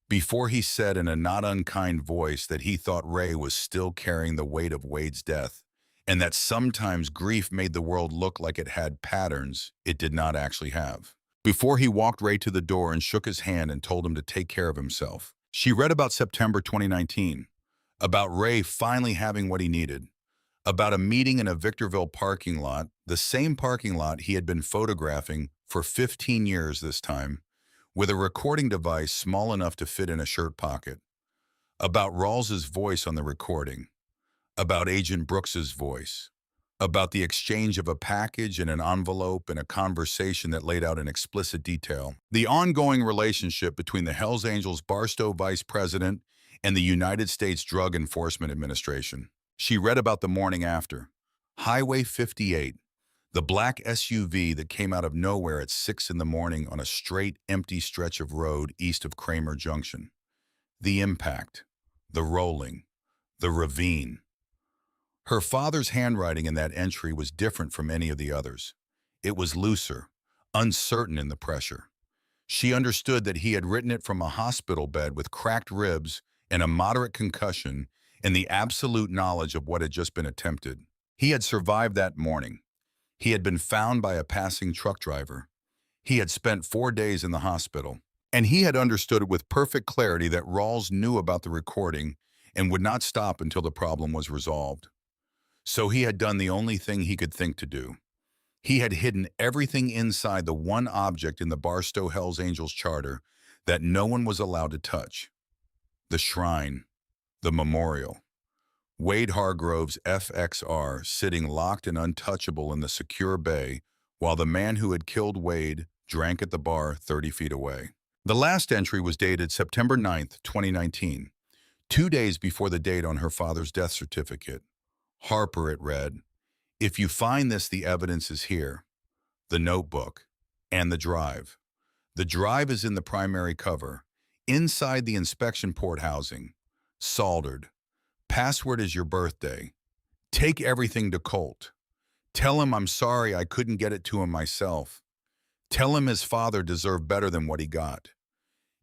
[SPEAKER 1] Before he said in a not unkind voice that he thought Ray was still carrying the weight of Wade's death, and that sometimes grief made the world look like it had patterns it did not actually have. Before he walked Ray to the door and shook his hand and told him to take care of himself. She read about September 2019, about Ray finally having what he needed, about a meeting in a Victorville parking lot, the same parking lot he had been photographing for 15 years this time, with a recording device small enough to fit in a shirt pocket, about Rawls's voice on the recording, about Agent Brooks's voice, about the exchange of a package and an envelope and a conversation that laid out in explicit detail, the ongoing relationship between the Hells Angels Barstow vice president and the United States Drug Enforcement Administration. She read about the morning after. Highway 58, the black SUV that came out of nowhere at 6 in the morning on a straight, empty stretch of road east of Kramer Junction. The impact, the rolling, the ravine. Her father's handwriting in that entry was different from any of the others. It was looser, uncertain in the pressure. She understood that he had written it from a hospital bed with cracked ribs and a moderate concussion and the absolute knowledge of what had just been attempted. He had survived that morning. He had been found by a passing truck driver. He had spent 4 days in the hospital. And he had understood with perfect clarity that Rawls knew about the recording and would not stop until the problem was resolved. So he had done the only thing he could think to do. He had hidden everything inside the one object in the Barstow Hells Angels charter that no one was allowed to touch. The shrine, the memorial. Wade Hargrove's FXR sitting locked and untouchable in the secure bay while the man who had killed Wade drank at the bar 30 feet away. The last entry was dated September 9th, 2019, 2 days before the date on her father's death certificate. Harper, it read, If you find this, the evidence is here. The notebook and the drive. The drive is in the primary cover, inside the inspection port housing, soldered. Password is your birthday. Take everything to Colt. Tell him I'm sorry I couldn't get it to him myself. Tell him his father deserved better than what he got.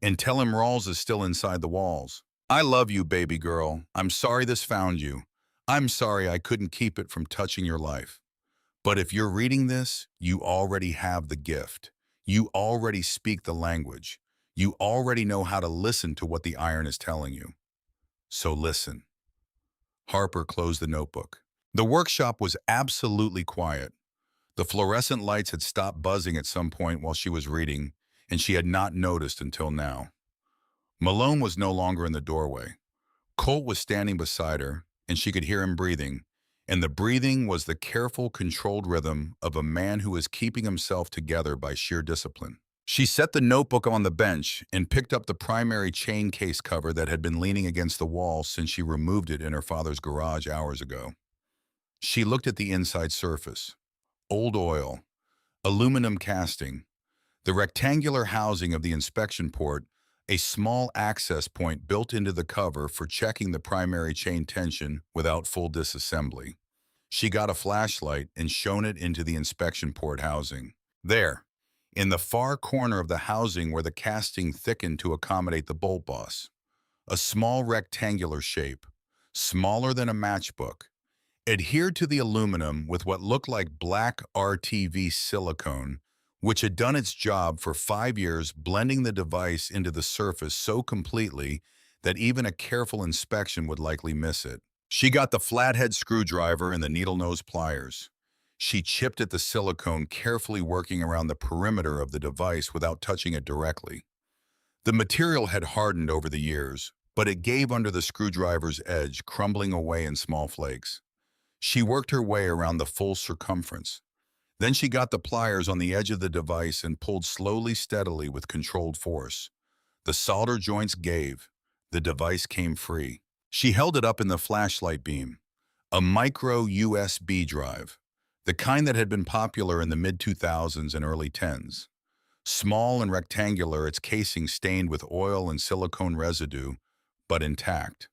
[SPEAKER 1] And tell him Rawls is still inside the walls. I love you, baby girl. I'm sorry this found you. I'm sorry I couldn't keep it from touching your life. But if you're reading this, you already have the gift. You already speak the language. You already know how to listen to what the iron is telling you. So listen. Harper closed the notebook. The workshop was absolutely quiet. The fluorescent lights had stopped buzzing at some point while she was reading, and she had not noticed until now. Malone was no longer in the doorway. Colt was standing beside her, and she could hear him breathing, and the breathing was the careful, controlled rhythm of a man who is keeping himself together by sheer discipline. She set the notebook on the bench and picked up the primary chain case cover that had been leaning against the wall since she removed it in her father's garage hours ago. She looked at the inside surface. Old oil, aluminum casting, the rectangular housing of the inspection port, a small access point built into the cover for checking the primary chain tension without full disassembly. She got a flashlight and shone it into the inspection port housing. There, in the far corner of the housing where the casting thickened to accommodate the bolt boss. A small rectangular shape, smaller than a matchbook, adhered to the aluminum with what looked like black RTV silicone, which had done its job for 5 years, blending the device into the surface so completely that even a careful inspection would likely miss it. She got the flathead screwdriver and the needle-nose pliers. She chipped at the silicone, carefully working around the perimeter of the device without touching it directly. The material had hardened over the years, but it gave under the screwdriver's edge, crumbling away in small flakes. She worked her way around the full circumference. Then she got the pliers on the edge of the device and pulled slowly, steadily with controlled force. The solder joints gave. The device came free. She held it up in the flashlight beam. A micro USB drive, the kind that had been popular in the mid-2000s and early 10s. Small and rectangular, its casing stained with oil and silicone residue, but intact.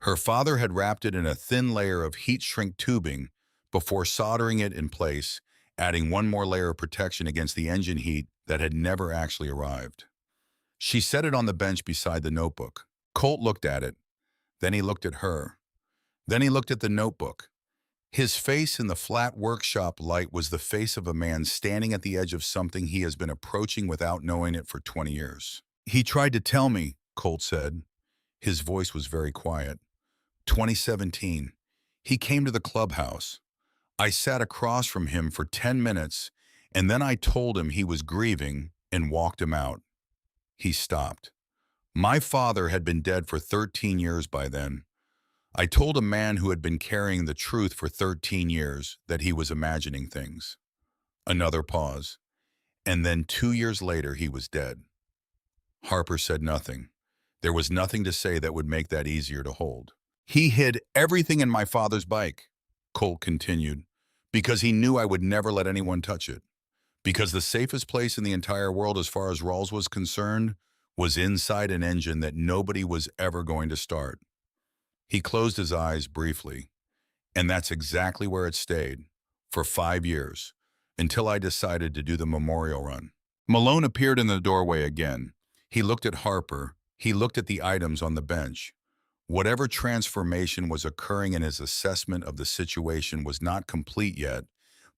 [SPEAKER 1] Her father had wrapped it in a thin layer of heat-shrink tubing before soldering it in place, adding one more layer of protection against the engine heat that had never actually arrived. She set it on the bench beside the notebook. Colt looked at it. Then he looked at her. Then he looked at the notebook. His face in the flat workshop light was the face of a man standing at the edge of something he has been approaching without knowing it for 20 years. He tried to tell me, Colt said. His voice was very quiet. 2017. He came to the clubhouse. I sat across from him for 10 minutes, and then I told him he was grieving and walked him out. He stopped. My father had been dead for 13 years by then. I told a man who had been carrying the truth for 13 years that he was imagining things. Another pause. And then 2 years later, he was dead. Harper said nothing. There was nothing to say that would make that easier to hold. He hid everything in my father's bike, Colt continued, because he knew I would never let anyone touch it. Because the safest place in the entire world as far as Rawls was concerned was inside an engine that nobody was ever going to start. He closed his eyes briefly, and that's exactly where it stayed, for 5 years, until I decided to do the memorial run. Malone appeared in the doorway again. He looked at Harper. He looked at the items on the bench. Whatever transformation was occurring in his assessment of the situation was not complete yet,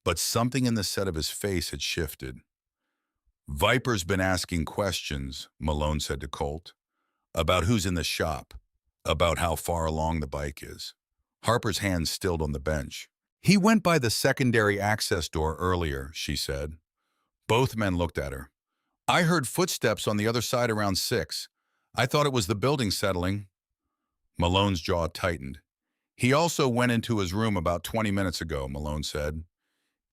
[SPEAKER 1] but something in the set of his face had shifted. Viper's been asking questions, Malone said to Colt, about who's in the shop, about how far along the bike is. Harper's hands stilled on the bench. He went by the secondary access door earlier, she said. Both men looked at her. I heard footsteps on the other side around 6. I thought it was the building settling. Malone's jaw tightened. He also went into his room about 20 minutes ago, Malone said.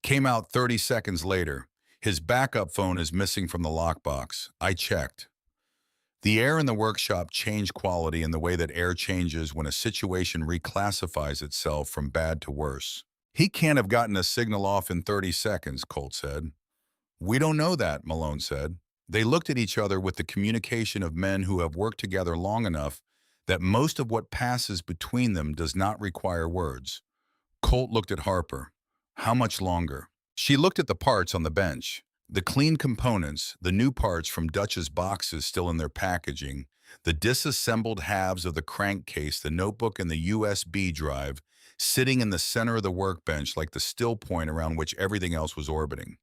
[SPEAKER 1] Came out 30 seconds later. His backup phone is missing from the lockbox. I checked. The air in the workshop changed quality in the way that air changes when a situation reclassifies itself from bad to worse. He can't have gotten a signal off in 30 seconds, Colt said. We don't know that, Malone said. They looked at each other with the communication of men who have worked together long enough that most of what passes between them does not require words. Colt looked at Harper. How much longer? She looked at the parts on the bench. The clean components, the new parts from Dutch's boxes still in their packaging, the disassembled halves of the crankcase, the notebook, and the USB drive sitting in the center of the workbench like the still point around which everything else was orbiting.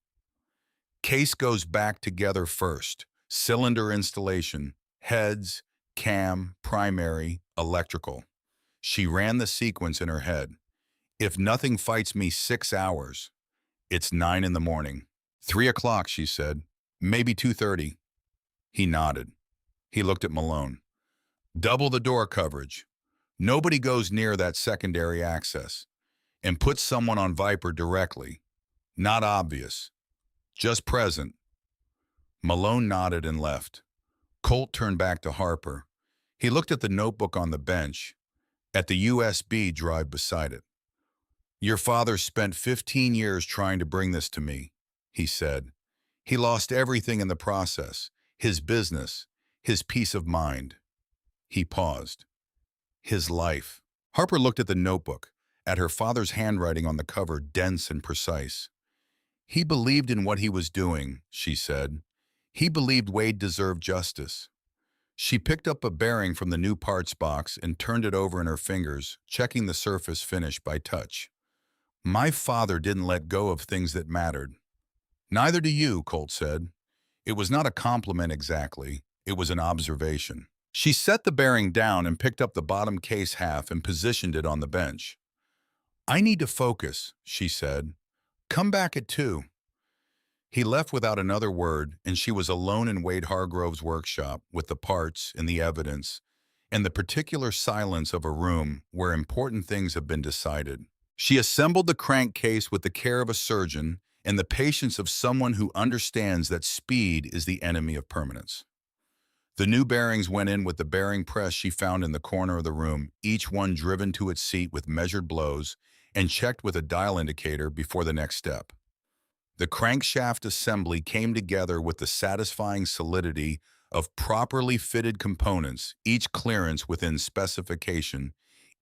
[SPEAKER 1] Case goes back together first. Cylinder installation, heads, cam, primary, electrical. She ran the sequence in her head. If nothing fights me 6 hours, it's 9 in the morning. 3 o'clock, she said. Maybe 2:30. He nodded. He looked at Malone. Double the door coverage. Nobody goes near that secondary access. And put someone on Viper directly. Not obvious. Just present. Malone nodded and left. Colt turned back to Harper. He looked at the notebook on the bench, at the USB drive beside it. Your father spent 15 years trying to bring this to me, he said. He lost everything in the process, his business, his peace of mind. He paused. His life. Harper looked at the notebook, at her father's handwriting on the cover, dense and precise. He believed in what he was doing, she said. He believed Wade deserved justice. She picked up a bearing from the new parts box and turned it over in her fingers, checking the surface finish by touch. My father didn't let go of things that mattered. Neither do you, Colt said. It was not a compliment exactly. It was an observation. She set the bearing down and picked up the bottom case half and positioned it on the bench. I need to focus, she said. Come back at 2. He left without another word, and she was alone in Wade Hargrove's workshop with the parts and the evidence and the particular silence of a room where important things have been decided. She assembled the crankcase with the care of a surgeon and the patience of someone who understands that speed is the enemy of permanence. The new bearings went in with the bearing press she found in the corner of the room, each one driven to its seat with measured blows and checked with a dial indicator before the next step. The crankshaft assembly came together with the satisfying solidity of properly fitted components, each clearance within specification,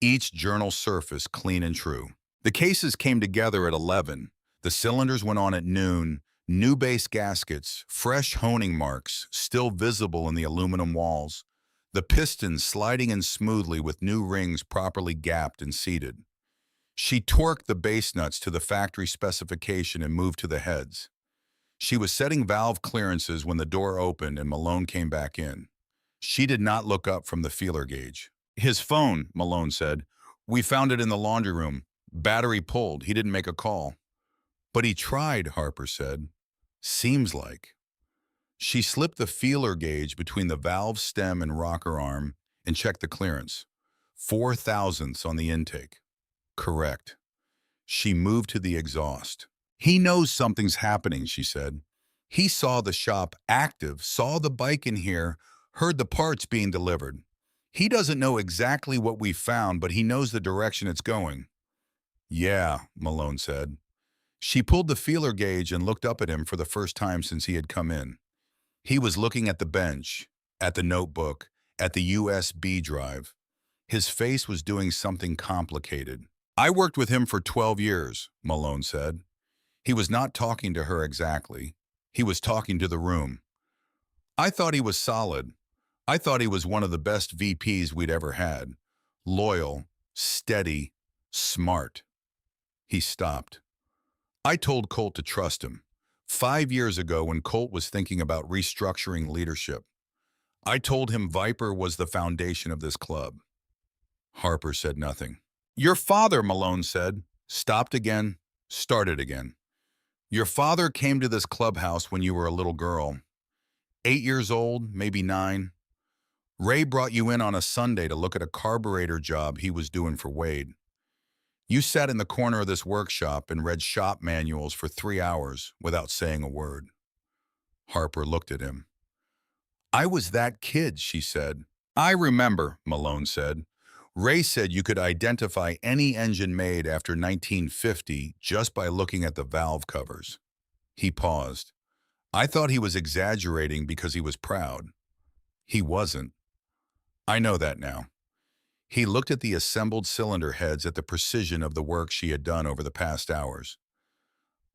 [SPEAKER 1] each journal surface clean and true. The cases came together at 11. The cylinders went on at noon, new base gaskets, fresh honing marks still visible in the aluminum walls, the pistons sliding in smoothly with new rings properly gapped and seated. She torqued the base nuts to the factory specification and moved to the heads. She was setting valve clearances when the door opened and Malone came back in. She did not look up from the feeler gauge. His phone, Malone said. We found it in the laundry room. Battery pulled. He didn't make a call. But he tried, Harper said. Seems like. She slipped the feeler gauge between the valve stem and rocker arm and checked the clearance. 4 thousandths on the intake. Correct. She moved to the exhaust. He knows something's happening, she said. He saw the shop active, saw the bike in here, heard the parts being delivered. He doesn't know exactly what we found, but he knows the direction it's going. Yeah, Malone said. She pulled the feeler gauge and looked up at him for the first time since he had come in. He was looking at the bench, at the notebook, at the USB drive. His face was doing something complicated. I worked with him for 12 years, Malone said. He was not talking to her exactly. He was talking to the room. I thought he was solid. I thought he was one of the best VPs we'd ever had. Loyal, steady, smart. He stopped. I told Colt to trust him. 5 years ago when Colt was thinking about restructuring leadership. I told him Viper was the foundation of this club. Harper said nothing. Your father, Malone said, stopped again, started again. Your father came to this clubhouse when you were a little girl. 8 years old, maybe 9. Ray brought you in on a Sunday to look at a carburetor job he was doing for Wade. You sat in the corner of this workshop and read shop manuals for 3 hours without saying a word. Harper looked at him. I was that kid, she said. I remember, Malone said. Ray said you could identify any engine made after 1950 just by looking at the valve covers. He paused. I thought he was exaggerating because he was proud. He wasn't. I know that now. He looked at the assembled cylinder heads at the precision of the work she had done over the past hours.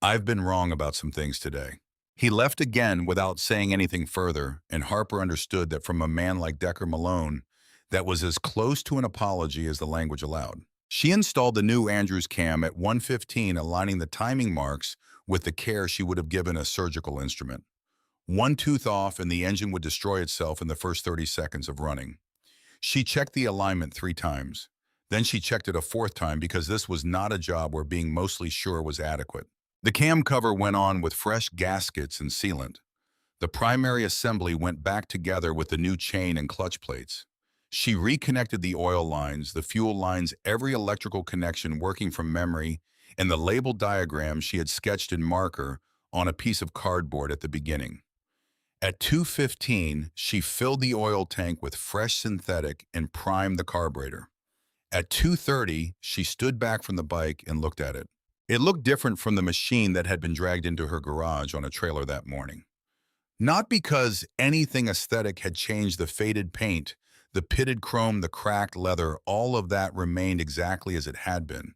[SPEAKER 1] I've been wrong about some things today. He left again without saying anything further, and Harper understood that from a man like Decker Malone, that was as close to an apology as the language allowed. She installed the new Andrews cam at 1:15, aligning the timing marks with the care she would have given a surgical instrument. One tooth off and the engine would destroy itself in the first 30 seconds of running. She checked the alignment 3 times. Then she checked it a 4th time because this was not a job where being mostly sure was adequate. The cam cover went on with fresh gaskets and sealant. The primary assembly went back together with the new chain and clutch plates. She reconnected the oil lines, the fuel lines, every electrical connection working from memory, and the label diagram she had sketched in marker on a piece of cardboard at the beginning. At 2:15, she filled the oil tank with fresh synthetic and primed the carburetor. At 2:30, she stood back from the bike and looked at it. It looked different from the machine that had been dragged into her garage on a trailer that morning. Not because anything aesthetic had changed. The faded paint, the pitted chrome, the cracked leather, all of that remained exactly as it had been.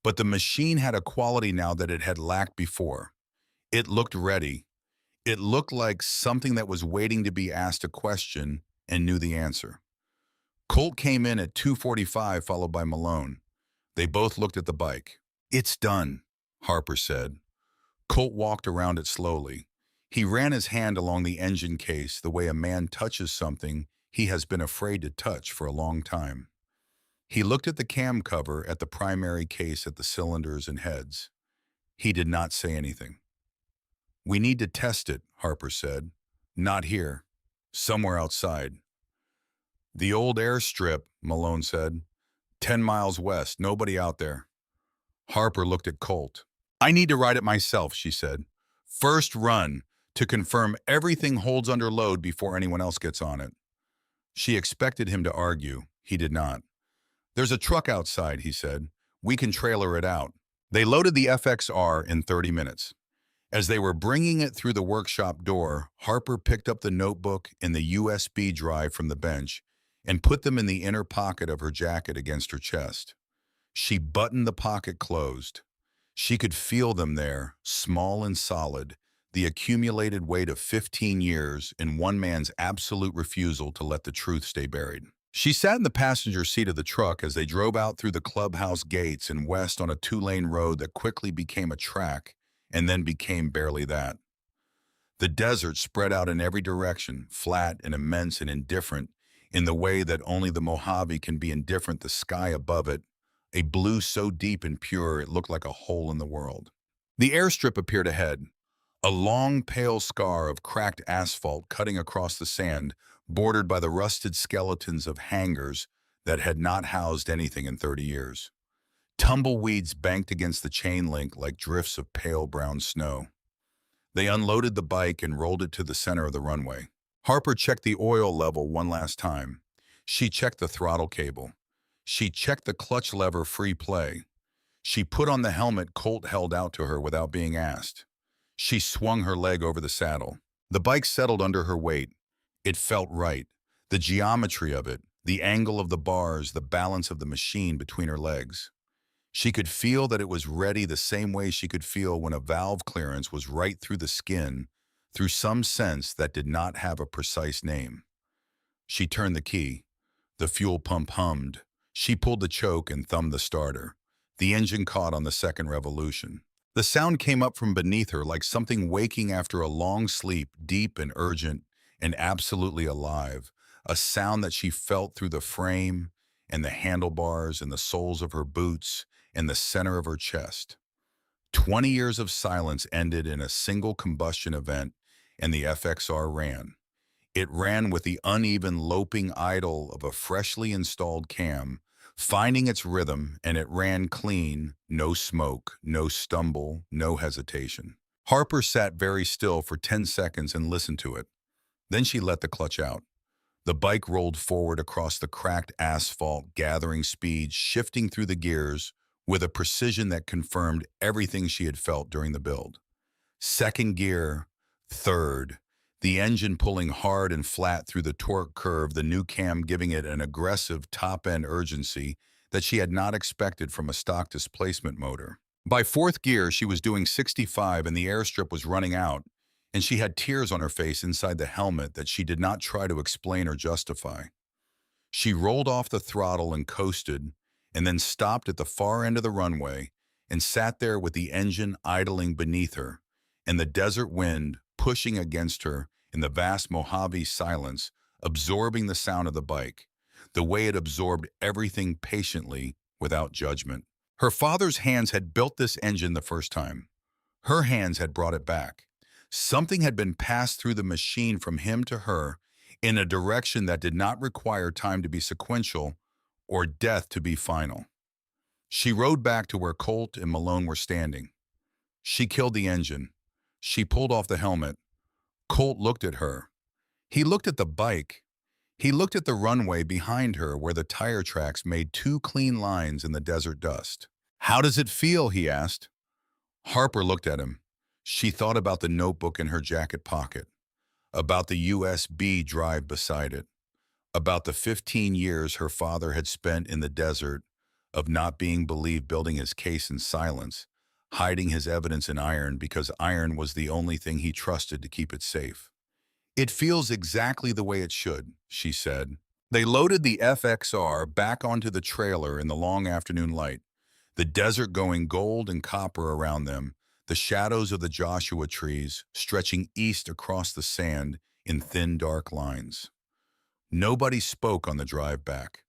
[SPEAKER 1] But the machine had a quality now that it had lacked before. It looked ready. It looked like something that was waiting to be asked a question and knew the answer. Colt came in at 2:45, followed by Malone. They both looked at the bike. "It's done," Harper said. Colt walked around it slowly. He ran his hand along the engine case the way a man touches something he has been afraid to touch for a long time. He looked at the cam cover, at the primary case, at the cylinders and heads. He did not say anything. "We need to test it," Harper said. "Not here. Somewhere outside." "The old airstrip," Malone said. 10 miles west, nobody out there." Harper looked at Colt. "I need to ride it myself," she said. "First run, to confirm everything holds under load before anyone else gets on it." She expected him to argue. He did not. "There's a truck outside," he said. "We can trailer it out." They loaded the FXR in 30 minutes. As they were bringing it through the workshop door, Harper picked up the notebook and the USB drive from the bench and put them in the inner pocket of her jacket against her chest. She buttoned the pocket closed. She could feel them there, small and solid, the accumulated weight of 15 years in one man's absolute refusal to let the truth stay buried. She sat in the passenger seat of the truck as they drove out through the clubhouse gates and west on a 2-lane road that quickly became a track and then became barely that. The desert spread out in every direction, flat and immense and indifferent, in the way that only the Mojave can be indifferent. The sky above it, a blue so deep and pure it looked like a hole in the world. The airstrip appeared ahead, a long pale scar of cracked asphalt cutting across the sand, bordered by the rusted skeletons of hangars that had not housed anything in 30 years. Tumbleweeds banked against the chain link like drifts of pale brown snow. They unloaded the bike and rolled it to the center of the runway. Harper checked the oil level one last time. She checked the throttle cable. She checked the clutch lever free play. She put on the helmet Colt held out to her without being asked. She swung her leg over the saddle. The bike settled under her weight. It felt right. The geometry of it, the angle of the bars, the balance of the machine between her legs. She could feel that it was ready the same way she could feel when a valve clearance was right through the skin, through some sense that did not have a precise name. She turned the key. The fuel pump hummed. She pulled the choke and thumbed the starter. The engine caught on the second revolution. The sound came up from beneath her like something waking after a long sleep, deep and urgent and absolutely alive, a sound that she felt through the frame and the handlebars and the soles of her boots and the center of her chest. 20 years of silence ended in a single combustion event, and the FXR ran. It ran with the uneven, loping idle of a freshly installed cam, finding its rhythm, and it ran clean, no smoke, no stumble, no hesitation. Harper sat very still for 10 seconds and listened to it. Then she let the clutch out. The bike rolled forward across the cracked asphalt, gathering speed, shifting through the gears with a precision that confirmed everything she had felt during the build. Second gear, third, the engine pulling hard and flat through the torque curve, the new cam giving it an aggressive top-end urgency that she had not expected from a stock displacement motor. By fourth gear, she was doing 65 and the airstrip was running out, and she had tears on her face inside the helmet that she did not try to explain or justify. She rolled off the throttle and coasted, and then stopped at the far end of the runway and sat there with the engine idling beneath her and the desert wind pushing against her in the vast Mojave silence, absorbing the sound of the bike, the way it absorbed everything patiently without judgment. Her father's hands had built this engine the first time. Her hands had brought it back. Something had been passed through the machine from him to her in a direction that did not require time to be sequential or death to be final. She rode back to where Colt and Malone were standing. She killed the engine. She pulled off the helmet. Colt looked at her. He looked at the bike. He looked at the runway behind her where the tire tracks made two clean lines in the desert dust. "How does it feel?" he asked. Harper looked at him. She thought about the notebook in her jacket pocket, about the USB drive beside it, about the 15 years her father had spent in the desert, of not being believed, building his case in silence, hiding his evidence in iron because iron was the only thing he trusted to keep it safe. "It feels exactly the way it should," she said. They loaded the FXR back onto the trailer in the long afternoon light, the desert going gold and copper around them, the shadows of the Joshua trees stretching east across the sand in thin, dark lines. Nobody spoke on the drive back.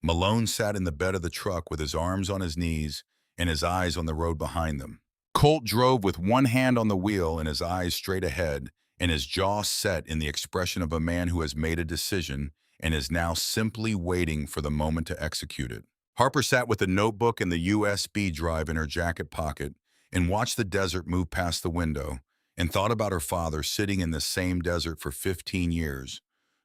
[SPEAKER 1] Malone sat in the bed of the truck with his arms on his knees and his eyes on the road behind them. Colt drove with one hand on the wheel and his eyes straight ahead, and his jaw set in the expression of a man who has made a decision and is now simply waiting for the moment to execute it. Harper sat with the notebook and the USB drive in her jacket pocket and watched the desert move past the window and thought about her father sitting in the same desert for 15 years,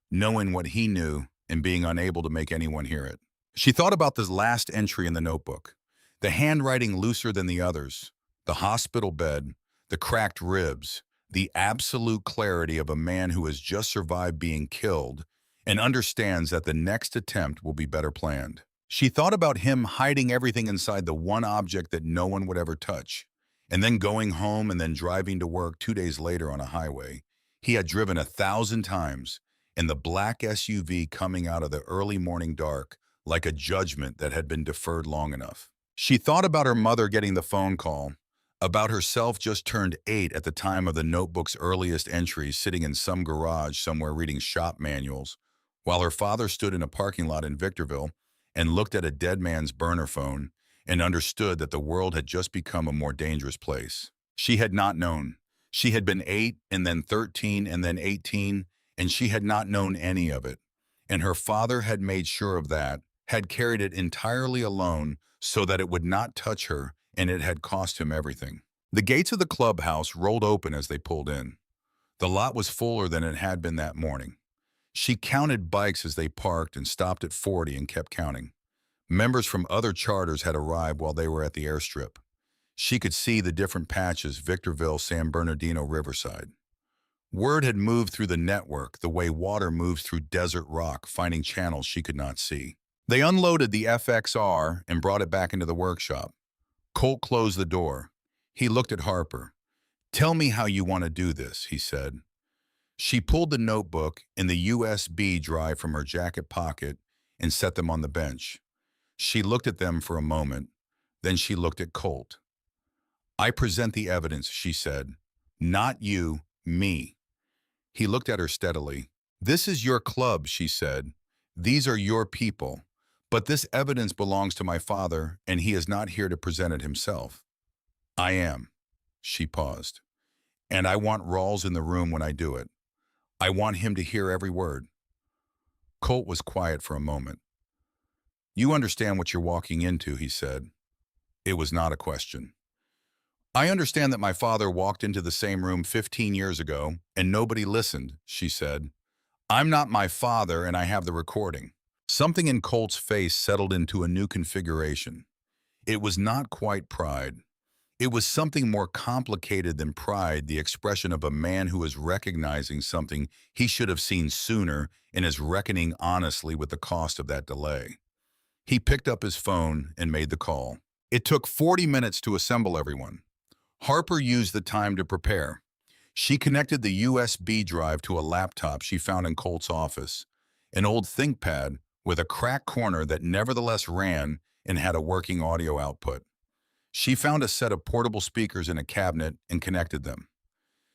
[SPEAKER 1] knowing what he knew and being unable to make anyone hear it. She thought about this last entry in the notebook, the handwriting looser than the others, the hospital bed, the cracked ribs, the absolute clarity of a man who has just survived being killed and understands that the next attempt will be better planned. She thought about him hiding everything inside the one object that no one would ever touch, and then going home and then driving to work 2 days later on a highway he had driven 1,000 times, and the black SUV coming out of the early morning dark like a judgment that had been deferred long enough. She thought about her mother getting the phone call, about herself just turned 8 at the time of the notebook's earliest entries, sitting in some garage somewhere reading shop manuals, while her father stood in a parking lot in Victorville and looked at a dead man's burner phone and understood that the world had just become a more dangerous place. She had not known. She had been 8 and then 13 and then 18, and she had not known any of it. And her father had made sure of that, had carried it entirely alone so that it would not touch her, and it had cost him everything. The gates of the clubhouse rolled open as they pulled in. The lot was fuller than it had been that morning. She counted bikes as they parked and stopped at 40 and kept counting. Members from other charters had arrived while they were at the airstrip. She could see the different patches: Victorville, San Bernardino, Riverside. Word had moved through the network the way water moves through desert rock, finding channels she could not see. They unloaded the FXR and brought it back into the workshop. Colt closed the door. He looked at Harper. "Tell me how you want to do this," he said. She pulled the notebook and the USB drive from her jacket pocket and set them on the bench. She looked at them for a moment. Then she looked at Colt. "I present the evidence," she said. "Not you, me." He looked at her steadily. "This is your club," she said. "These are your people. But this evidence belongs to my father, and he is not here to present it himself." "I am." She paused. "And I want Rawls in the room when I do it. I want him to hear every word." Colt was quiet for a moment. "You understand what you're walking into," he said. It was not a question. "I understand that my father walked into the same room 15 years ago, and nobody listened," she said. I'm not my father, and I have the recording. Something in Colt's face settled into a new configuration. It was not quite pride. It was something more complicated than pride, the expression of a man who is recognizing something he should have seen sooner and is reckoning honestly with the cost of that delay. He picked up his phone and made the call. It took 40 minutes to assemble everyone. Harper used the time to prepare. She connected the USB drive to a laptop she found in Colt's office, an old ThinkPad with a cracked corner that nevertheless ran and had a working audio output. She found a set of portable speakers in a cabinet and connected them.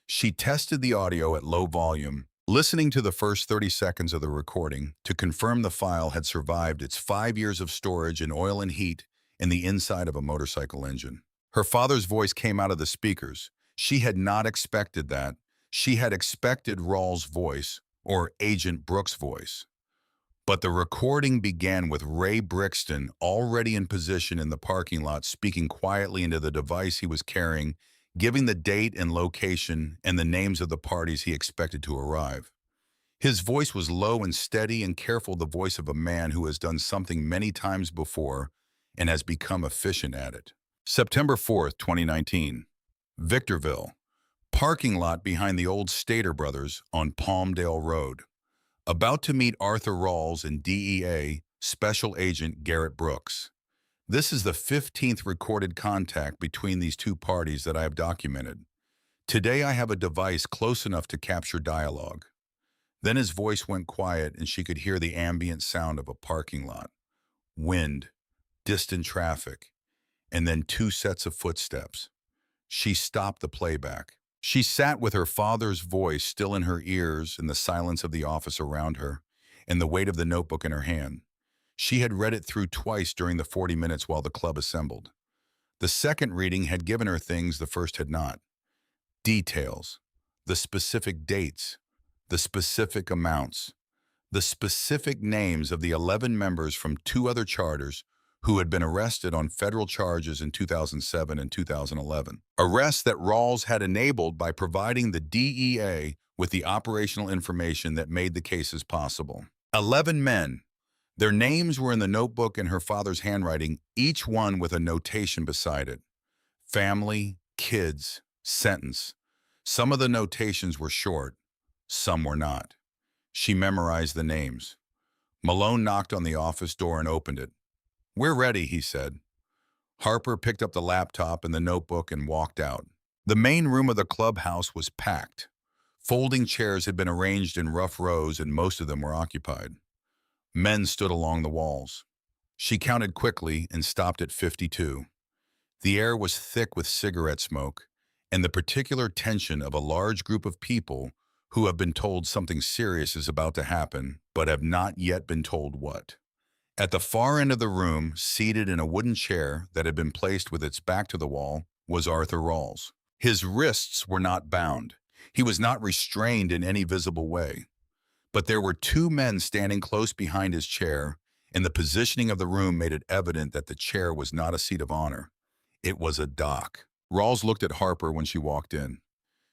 [SPEAKER 1] She tested the audio at low volume, listening to the first 30 seconds of the recording to confirm the file had survived its 5 years of storage in oil and heat in the inside of a motorcycle engine. Her father's voice came out of the speakers. She had not expected that. She had expected Rawls' voice, or Agent Brooks' voice. But the recording began with Ray Brixton already in position in the parking lot, speaking quietly into the device he was carrying, giving the date and location and the names of the parties he expected to arrive. His voice was low and steady and careful, the voice of a man who has done something many times before and has become efficient at it. September 4th, 2019. Victorville. Parking lot behind the old Stater Brothers on Palmdale Road. About to meet Arthur Rawls and DEA Special Agent Garrett Brooks. This is the 15th recorded contact between these two parties that I have documented. Today I have a device close enough to capture dialogue. Then his voice went quiet and she could hear the ambient sound of a parking lot. Wind, distant traffic, and then two sets of footsteps. She stopped the playback. She sat with her father's voice still in her ears and the silence of the office around her, and the weight of the notebook in her hand. She had read it through twice during the 40 minutes while the club assembled. The second reading had given her things the first had not. Details, the specific dates, the specific amounts, the specific names of the 11 members from two other charters who had been arrested on federal charges in 2007 and 2011. Arrests that Rawls had enabled by providing the DEA with the operational information that made the cases possible. 11 men. Their names were in the notebook in her father's handwriting, each one with a notation beside it. Family, kids, sentence. Some of the notations were short, some were not. She memorized the names. Malone knocked on the office door and opened it. "We're ready," he said. Harper picked up the laptop and the notebook and walked out. The main room of the clubhouse was packed. Folding chairs had been arranged in rough rows and most of them were occupied. Men stood along the walls. She counted quickly and stopped at 52. The air was thick with cigarette smoke and the particular tension of a large group of people who have been told something serious is about to happen but have not yet been told what. At the far end of the room, seated in a wooden chair that had been placed with its back to the wall, was Arthur Rawls. His wrists were not bound. He was not restrained in any visible way. But there were two men standing close behind his chair, and the positioning of the room made it evident that the chair was not a seat of honor. It was a dock. Rawls looked at Harper when she walked in.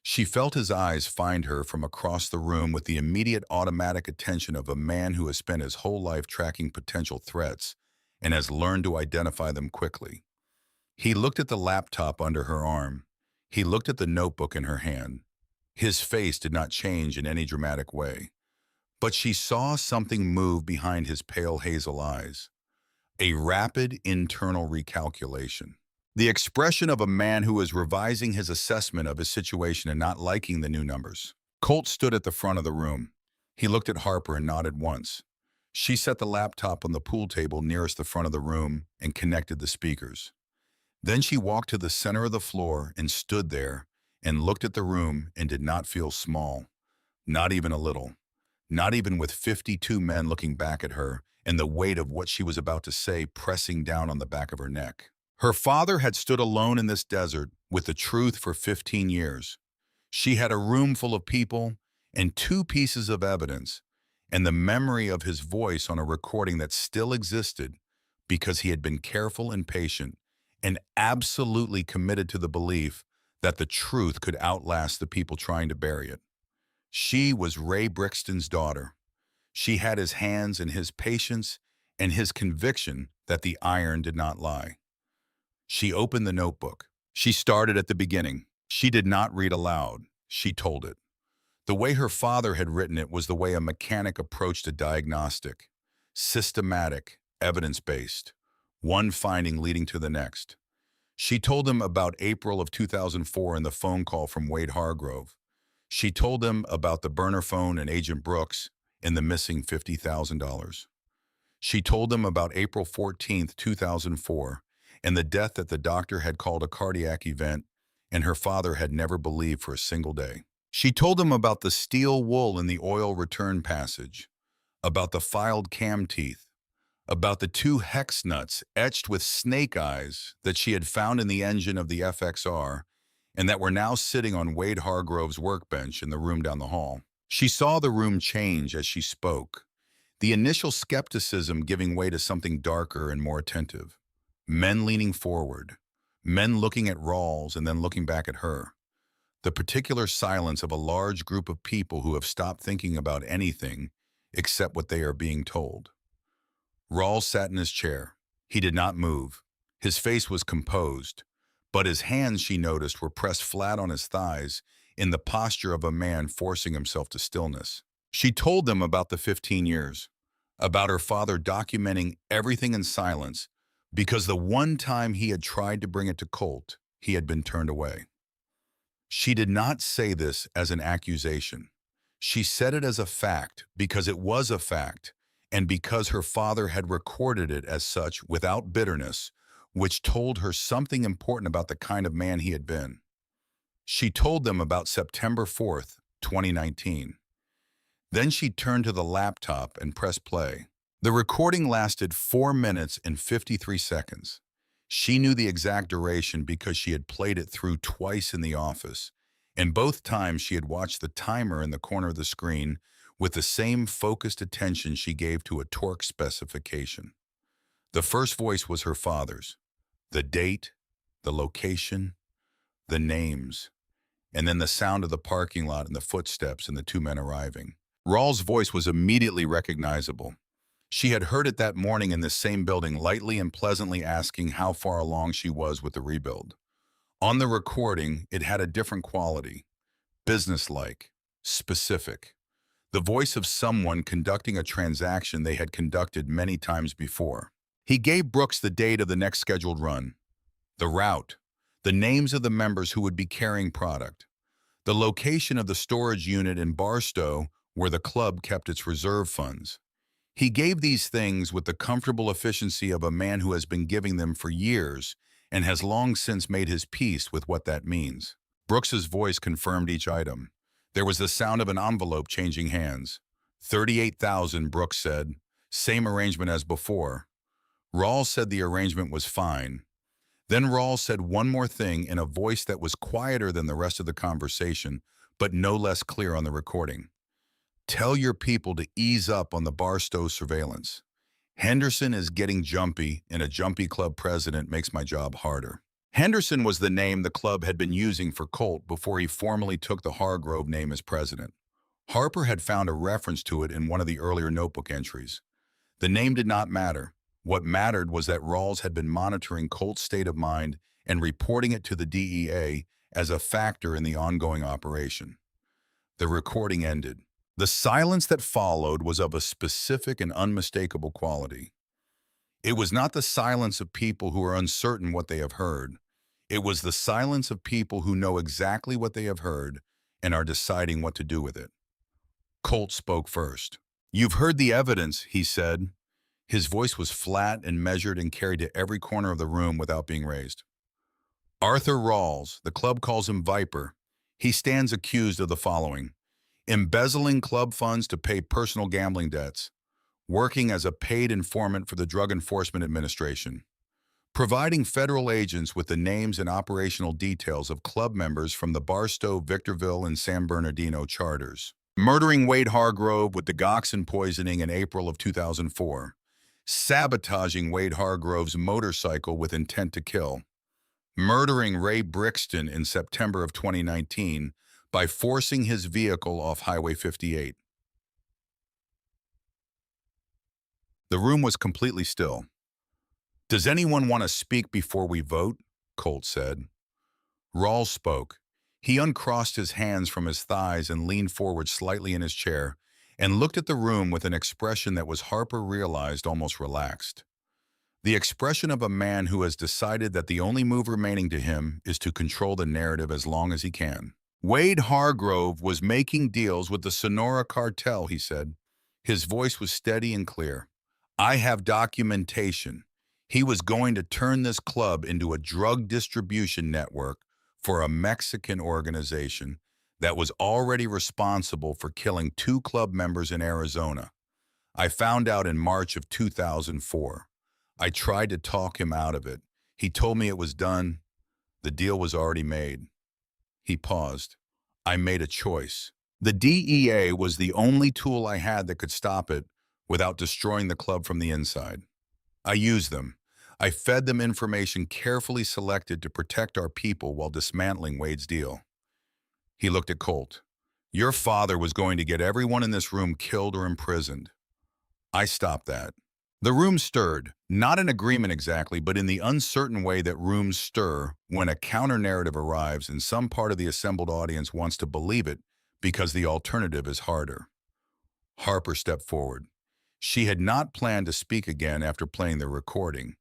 [SPEAKER 1] She felt his eyes find her from across the room with the immediate automatic attention of a man who has spent his whole life tracking potential threats and has learned to identify them quickly. He looked at the laptop under her arm. He looked at the notebook in her hand. His face did not change in any dramatic way. But she saw something move behind his pale hazel eyes. A rapid internal recalculation. The expression of a man who is revising his assessment of his situation and not liking the new numbers. Colt stood at the front of the room. He looked at Harper and nodded once. She set the laptop on the pool table nearest the front of the room and connected the speakers. Then she walked to the center of the floor and stood there and looked at the room and did not feel small. Not even a little. Not even with 52 men looking back at her and the weight of what she was about to say pressing down on the back of her neck. Her father had stood alone in this desert with the truth for 15 years. She had a room full of people and two pieces of evidence and the memory of his voice on a recording that still existed because he had been careful and patient and absolutely committed to the belief that the truth could outlast the people trying to bury it. She was Ray Brixton's daughter. She had his hands and his patience and his conviction that the iron did not lie. She opened the notebook. She started at the beginning. She did not read aloud. She told it. The way her father had written it was the way a mechanic approached a diagnostic. Systematic, evidence-based, one finding leading to the next. She told him about April of 2004 and the phone call from Wade Hargrove. She told him about the burner phone and Agent Brooks and the missing $50,000. She told him about April 14th, 2004, and the death that the doctor had called a cardiac event and her father had never believed for a single day. She told him about the steel wool in the oil return passage, about the filed cam teeth, about the two hex nuts etched with snake eyes that she had found in the engine of the FXR and that were now sitting on Wade Hargrove's workbench in the room down the hall. She saw the room change as she spoke, the initial skepticism giving way to something darker and more attentive. Men leaning forward, men looking at Rawls and then looking back at her. The particular silence of a large group of people who have stopped thinking about anything except what they are being told. Rawls sat in his chair. He did not move. His face was composed, but his hands, she noticed, were pressed flat on his thighs in the posture of a man forcing himself to stillness. She told them about the 15 years, about her father documenting everything in silence because the one time he had tried to bring it to Colt, he had been turned away. She did not say this as an accusation. She said it as a fact because it was a fact and because her father had recorded it as such without bitterness, which told her something important about the kind of man he had been. She told them about September 4th, 2019. Then she turned to the laptop and pressed play. The recording lasted 4 minutes and 53 seconds. She knew the exact duration because she had played it through twice in the office, and both times she had watched the timer in the corner of the screen with the same focused attention she gave to a torque specification. The first voice was her father's. The date, the location, the names, and then the sound of the parking lot and the footsteps and the two men arriving. Rawls' voice was immediately recognizable. She had heard it that morning in this same building, lightly and pleasantly asking how far along she was with the rebuild. On the recording, it had a different quality, businesslike, specific. The voice of someone conducting a transaction they had conducted many times before. He gave Brooks the date of the next scheduled run, the route, the names of the members who would be carrying product, the location of the storage unit in Barstow where the club kept its reserve funds. He gave these things with the comfortable efficiency of a man who has been giving them for years and has long since made his peace with what that means. Brooks's voice confirmed each item. There was the sound of an envelope changing hands. 38,000, Brooks said. Same arrangement as before. Rawls said the arrangement was fine. Then Rawls said one more thing in a voice that was quieter than the rest of the conversation, but no less clear on the recording. Tell your people to ease up on the Barstow surveillance. Henderson is getting jumpy, and a jumpy club president makes my job harder. Henderson was the name the club had been using for Colt before he formally took the Hargrove name as president. Harper had found a reference to it in one of the earlier notebook entries. The name did not matter. What mattered was that Rawls had been monitoring Colt's state of mind and reporting it to the DEA as a factor in the ongoing operation. The recording ended. The silence that followed was of a specific and unmistakable quality. It was not the silence of people who are uncertain what they have heard. It was the silence of people who know exactly what they have heard and are deciding what to do with it. Colt spoke first. You've heard the evidence, he said. His voice was flat and measured and carried to every corner of the room without being raised. Arthur Rawls, the club calls him Viper. He stands accused of the following: embezzling club funds to pay personal gambling debts, working as a paid informant for the Drug Enforcement Administration, providing federal agents with the names and operational details of club members from the Barstow, Victorville, and San Bernardino charters, murdering Wade Hargrove with digoxin poisoning in April of 2004, sabotaging Wade Hargrove's motorcycle with intent to kill, murdering Ray Brixton in September of 2019 by forcing his vehicle off Highway 58. The room was completely still. "Does anyone want to speak before we vote?" Colt said. Rawls spoke. He uncrossed his hands from his thighs and leaned forward slightly in his chair and looked at the room with an expression that was, Harper realized, almost relaxed. The expression of a man who has decided that the only move remaining to him is to control the narrative as long as he can. "Wade Hargrove was making deals with the Sonora Cartel," he said. His voice was steady and clear. "I have documentation. He was going to turn this club into a drug distribution network for a Mexican organization that was already responsible for killing 2 club members in Arizona. I found out in March of 2004. I tried to talk him out of it. He told me it was done. The deal was already made." He paused. "I made a choice. The DEA was the only tool I had that could stop it without destroying the club from the inside. I used them. I fed them information carefully selected to protect our people while dismantling Wade's deal." He looked at Colt. "Your father was going to get everyone in this room killed or imprisoned. I stopped that." The room stirred, not in agreement exactly, but in the uncertain way that rooms stir when a counter-narrative arrives and some part of the assembled audience wants to believe it because the alternative is harder. Harper stepped forward. She had not planned to speak again after playing the recording,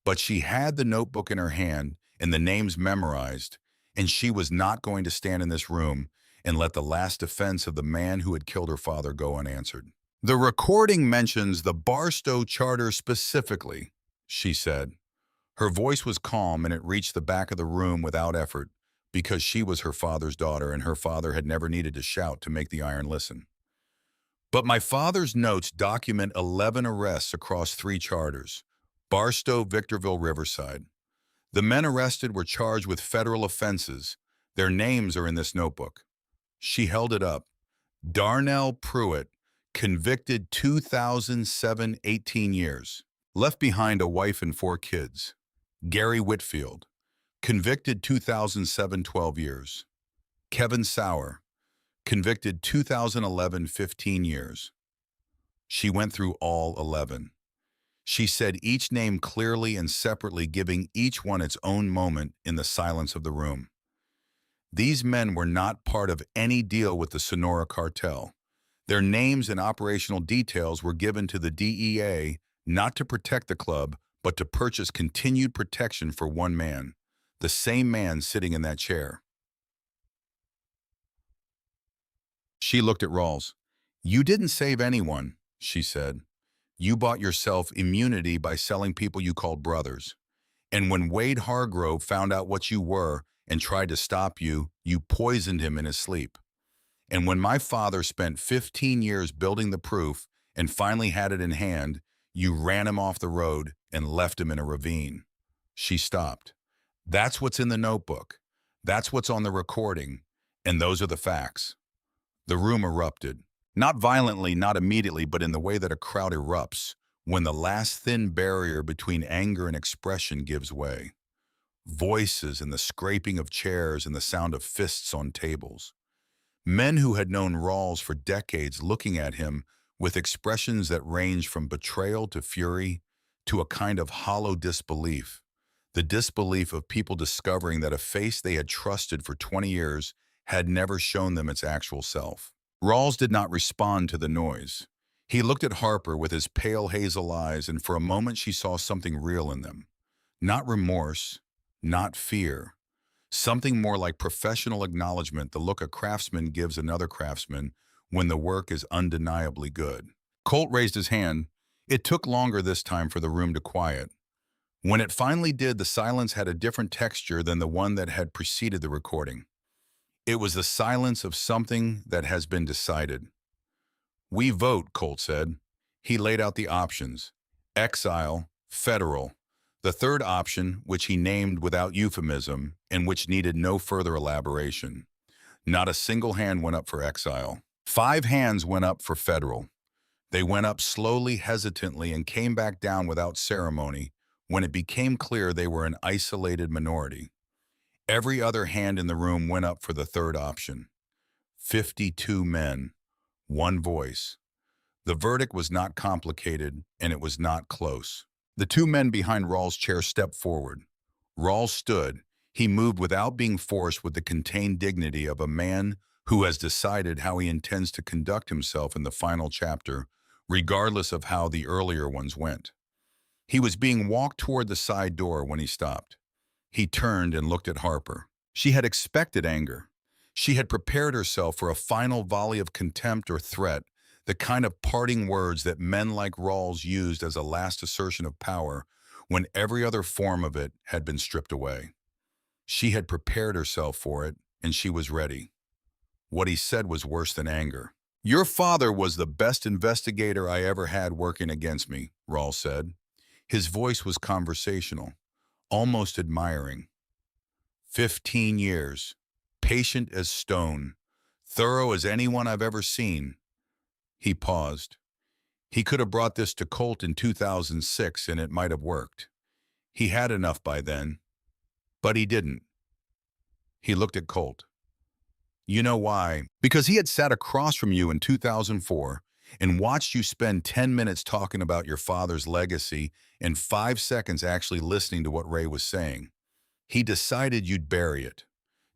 [SPEAKER 1] but she had the notebook in her hand and the names memorized, and she was not going to stand in this room and let the last defense of the man who had killed her father go unanswered. "The recording mentions the Barstow Charter specifically," she said. Her voice was calm and it reached the back of the room without effort because she was her father's daughter and her father had never needed to shout to make the iron listen. "But my father's notes document 11 arrests across 3 charters: Barstow, Victorville, Riverside. The men arrested were charged with federal offenses. Their names are in this notebook." She held it up. "Darnell Pruitt, convicted 2007, 18 years. Left behind a wife and 4 kids. Gary Whitfield, convicted 2007, 12 years. Kevin Sauer, convicted 2011, 15 years." She went through all 11. She said each name clearly and separately, giving each one its own moment in the silence of the room. These men were not part of any deal with the Sonora Cartel. Their names and operational details were given to the DEA not to protect the club, but to purchase continued protection for one man, the same man sitting in that chair. She looked at Rawls. "You didn't save anyone," she said. "You bought yourself immunity by selling people you called brothers. And when Wade Hargrove found out what you were and tried to stop you, you poisoned him in his sleep. And when my father spent 15 years building the proof and finally had it in hand, you ran him off the road and left him in a ravine." She stopped. "That's what's in the notebook. That's what's on the recording. And those are the facts." The room erupted. Not violently, not immediately, but in the way that a crowd erupts when the last thin barrier between anger and expression gives way. Voices and the scraping of chairs and the sound of fists on tables. Men who had known Rawls for decades looking at him with expressions that ranged from betrayal to fury to a kind of hollow disbelief. The disbelief of people discovering that a face they had trusted for 20 years had never shown them its actual self. Rawls did not respond to the noise. He looked at Harper with his pale hazel eyes, and for a moment she saw something real in them. Not remorse, not fear. Something more like professional acknowledgement, the look a craftsman gives another craftsman when the work is undeniably good. Colt raised his hand. It took longer this time for the room to quiet. When it finally did, the silence had a different texture than the one that had preceded the recording. It was the silence of something that has been decided. "We vote," Colt said. He laid out the options: exile, federal. The third option, which he named without euphemism and which needed no further elaboration. Not a single hand went up for exile. 5 hands went up for federal. They went up slowly, hesitantly, and came back down without ceremony when it became clear they were an isolated minority. Every other hand in the room went up for the third option. 52 men, one voice. The verdict was not complicated, and it was not close. The two men behind Rawls' chair stepped forward. Rawls stood. He moved without being forced with the contained dignity of a man who has decided how he intends to conduct himself in the final chapter, regardless of how the earlier ones went. He was being walked toward the side door when he stopped. He turned and looked at Harper. She had expected anger. She had prepared herself for a final volley of contempt or threat, the kind of parting words that men like Rawls used as a last assertion of power when every other form of it had been stripped away. She had prepared herself for it, and she was ready. What he said was worse than anger. "Your father was the best investigator I ever had working against me," Rawls said. His voice was conversational, almost admiring. 15 years, patient as stone, thorough as anyone I've ever seen. He paused. He could have brought this to Colt in 2006 and it might have worked. He had enough by then, but he didn't. He looked at Colt. "You know why? Because he had sat across from you in 2004 and watched you spend 10 minutes talking about your father's legacy and 5 seconds actually listening to what Ray was saying. He decided you'd bury it,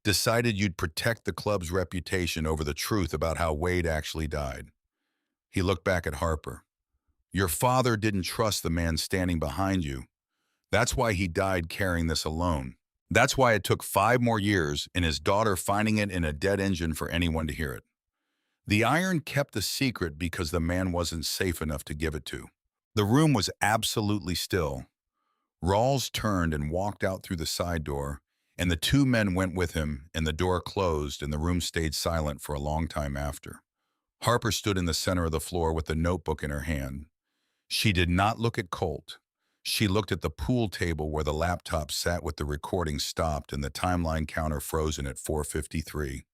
[SPEAKER 1] decided you'd protect the club's reputation over the truth about how Wade actually died." He looked back at Harper. "Your father didn't trust the man standing behind you. That's why he died carrying this alone. That's why it took 5 more years and his daughter finding it in a dead engine for anyone to hear it. The iron kept the secret because the man wasn't safe enough to give it to." The room was absolutely still. Rawls turned and walked out through the side door, and the two men went with him, and the door closed, and the room stayed silent for a long time after. Harper stood in the center of the floor with the notebook in her hand. She did not look at Colt. She looked at the pool table where the laptop sat with the recording stopped and the timeline counter frozen at 4:53.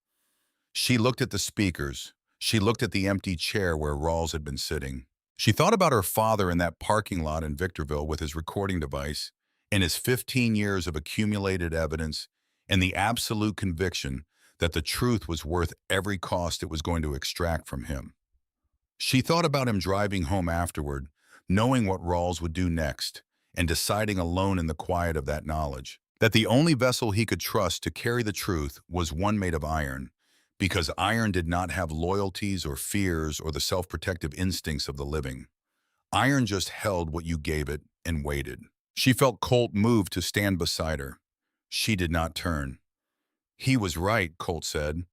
[SPEAKER 1] She looked at the speakers. She looked at the empty chair where Rawls had been sitting. She thought about her father in that parking lot in Victorville with his recording device and his 15 years of accumulated evidence and the absolute conviction that the truth was worth every cost it was going to extract from him. She thought about him driving home afterward, knowing what Rawls would do next, and deciding alone in the quiet of that knowledge that the only vessel he could trust to carry the truth was one made of iron, because iron did not have loyalties or fears or the self-protective instincts of the living. Iron just held what you gave it and waited. She felt Colt move to stand beside her. She did not turn. "He was right," Colt said.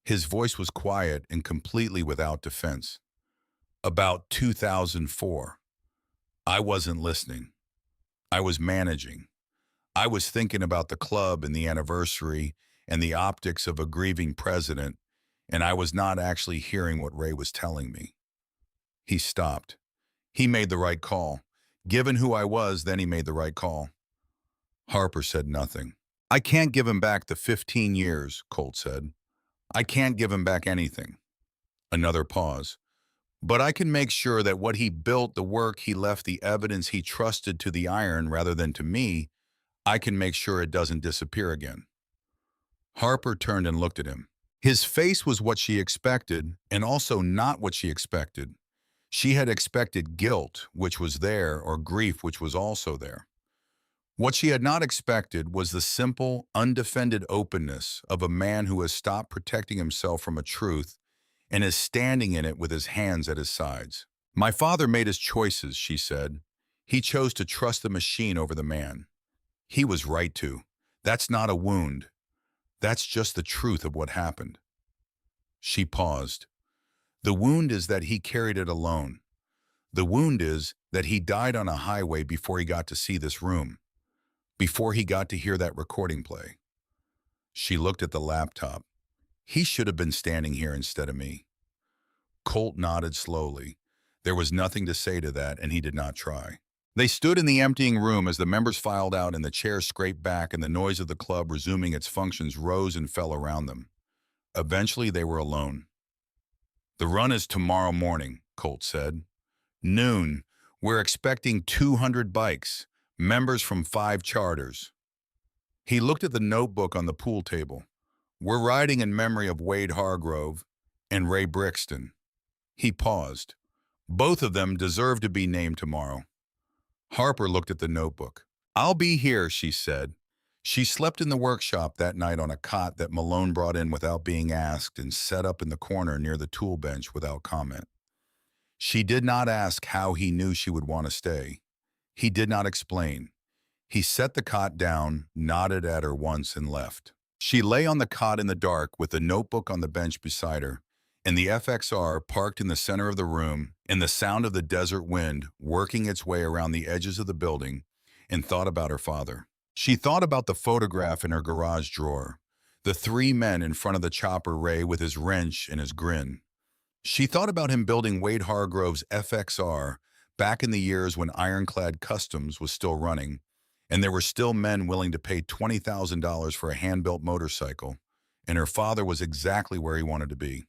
[SPEAKER 1] His voice was quiet and completely without defense. "About 2004. I wasn't listening. I was managing. I was thinking about the club and the anniversary and the optics of a grieving president, and I was not actually hearing what Ray was telling me." He stopped. "He made the right call. Given who I was, then he made the right call." Harper said nothing. "I can't give him back the 15 years, Colt said. "I can't give him back anything." Another pause. "But I can make sure that what he built, the work he left, the evidence he trusted to the iron rather than to me, I can make sure it doesn't disappear again." Harper turned and looked at him. His face was what she expected, and also not what she expected. She had expected guilt, which was there, or grief, which was also there. What she had not expected was the simple, undefended openness of a man who has stopped protecting himself from a truth and is standing in it with his hands at his sides. "My father made his choices," she said. "He chose to trust the machine over the man. He was right to. That's not a wound. That's just the truth of what happened." She paused. "The wound is that he carried it alone. The wound is that he died on a highway before he got to see this room, before he got to hear that recording play." She looked at the laptop. "He should have been standing here instead of me." Colt nodded slowly. There was nothing to say to that, and he did not try. They stood in the emptying room as the members filed out and the chairs scraped back and the noise of the club resuming its functions rose and fell around them. Eventually, they were alone. "The run is tomorrow morning," Colt said. "Noon. We're expecting 200 bikes, members from 5 charters." He looked at the notebook on the pool table. We're riding in memory of Wade Hargrove and Ray Brixton. He paused. Both of them deserve to be named tomorrow. Harper looked at the notebook. I'll be here, she said. She slept in the workshop that night on a cot that Malone brought in without being asked and set up in the corner near the tool bench without comment. She did not ask how he knew she would want to stay. He did not explain. He set the cot down, nodded at her once, and left. She lay on the cot in the dark with the notebook on the bench beside her, and the FXR parked in the center of the room, and the sound of the desert wind working its way around the edges of the building, and thought about her father. She thought about the photograph in her garage drawer, the three men in front of the chopper Ray with his wrench and his grin. She thought about him building Wade Hargrove's FXR back in the years when Ironclad Customs was still running, and there were still men willing to pay $20,000 for a hand-built motorcycle, and her father was exactly where he wanted to be.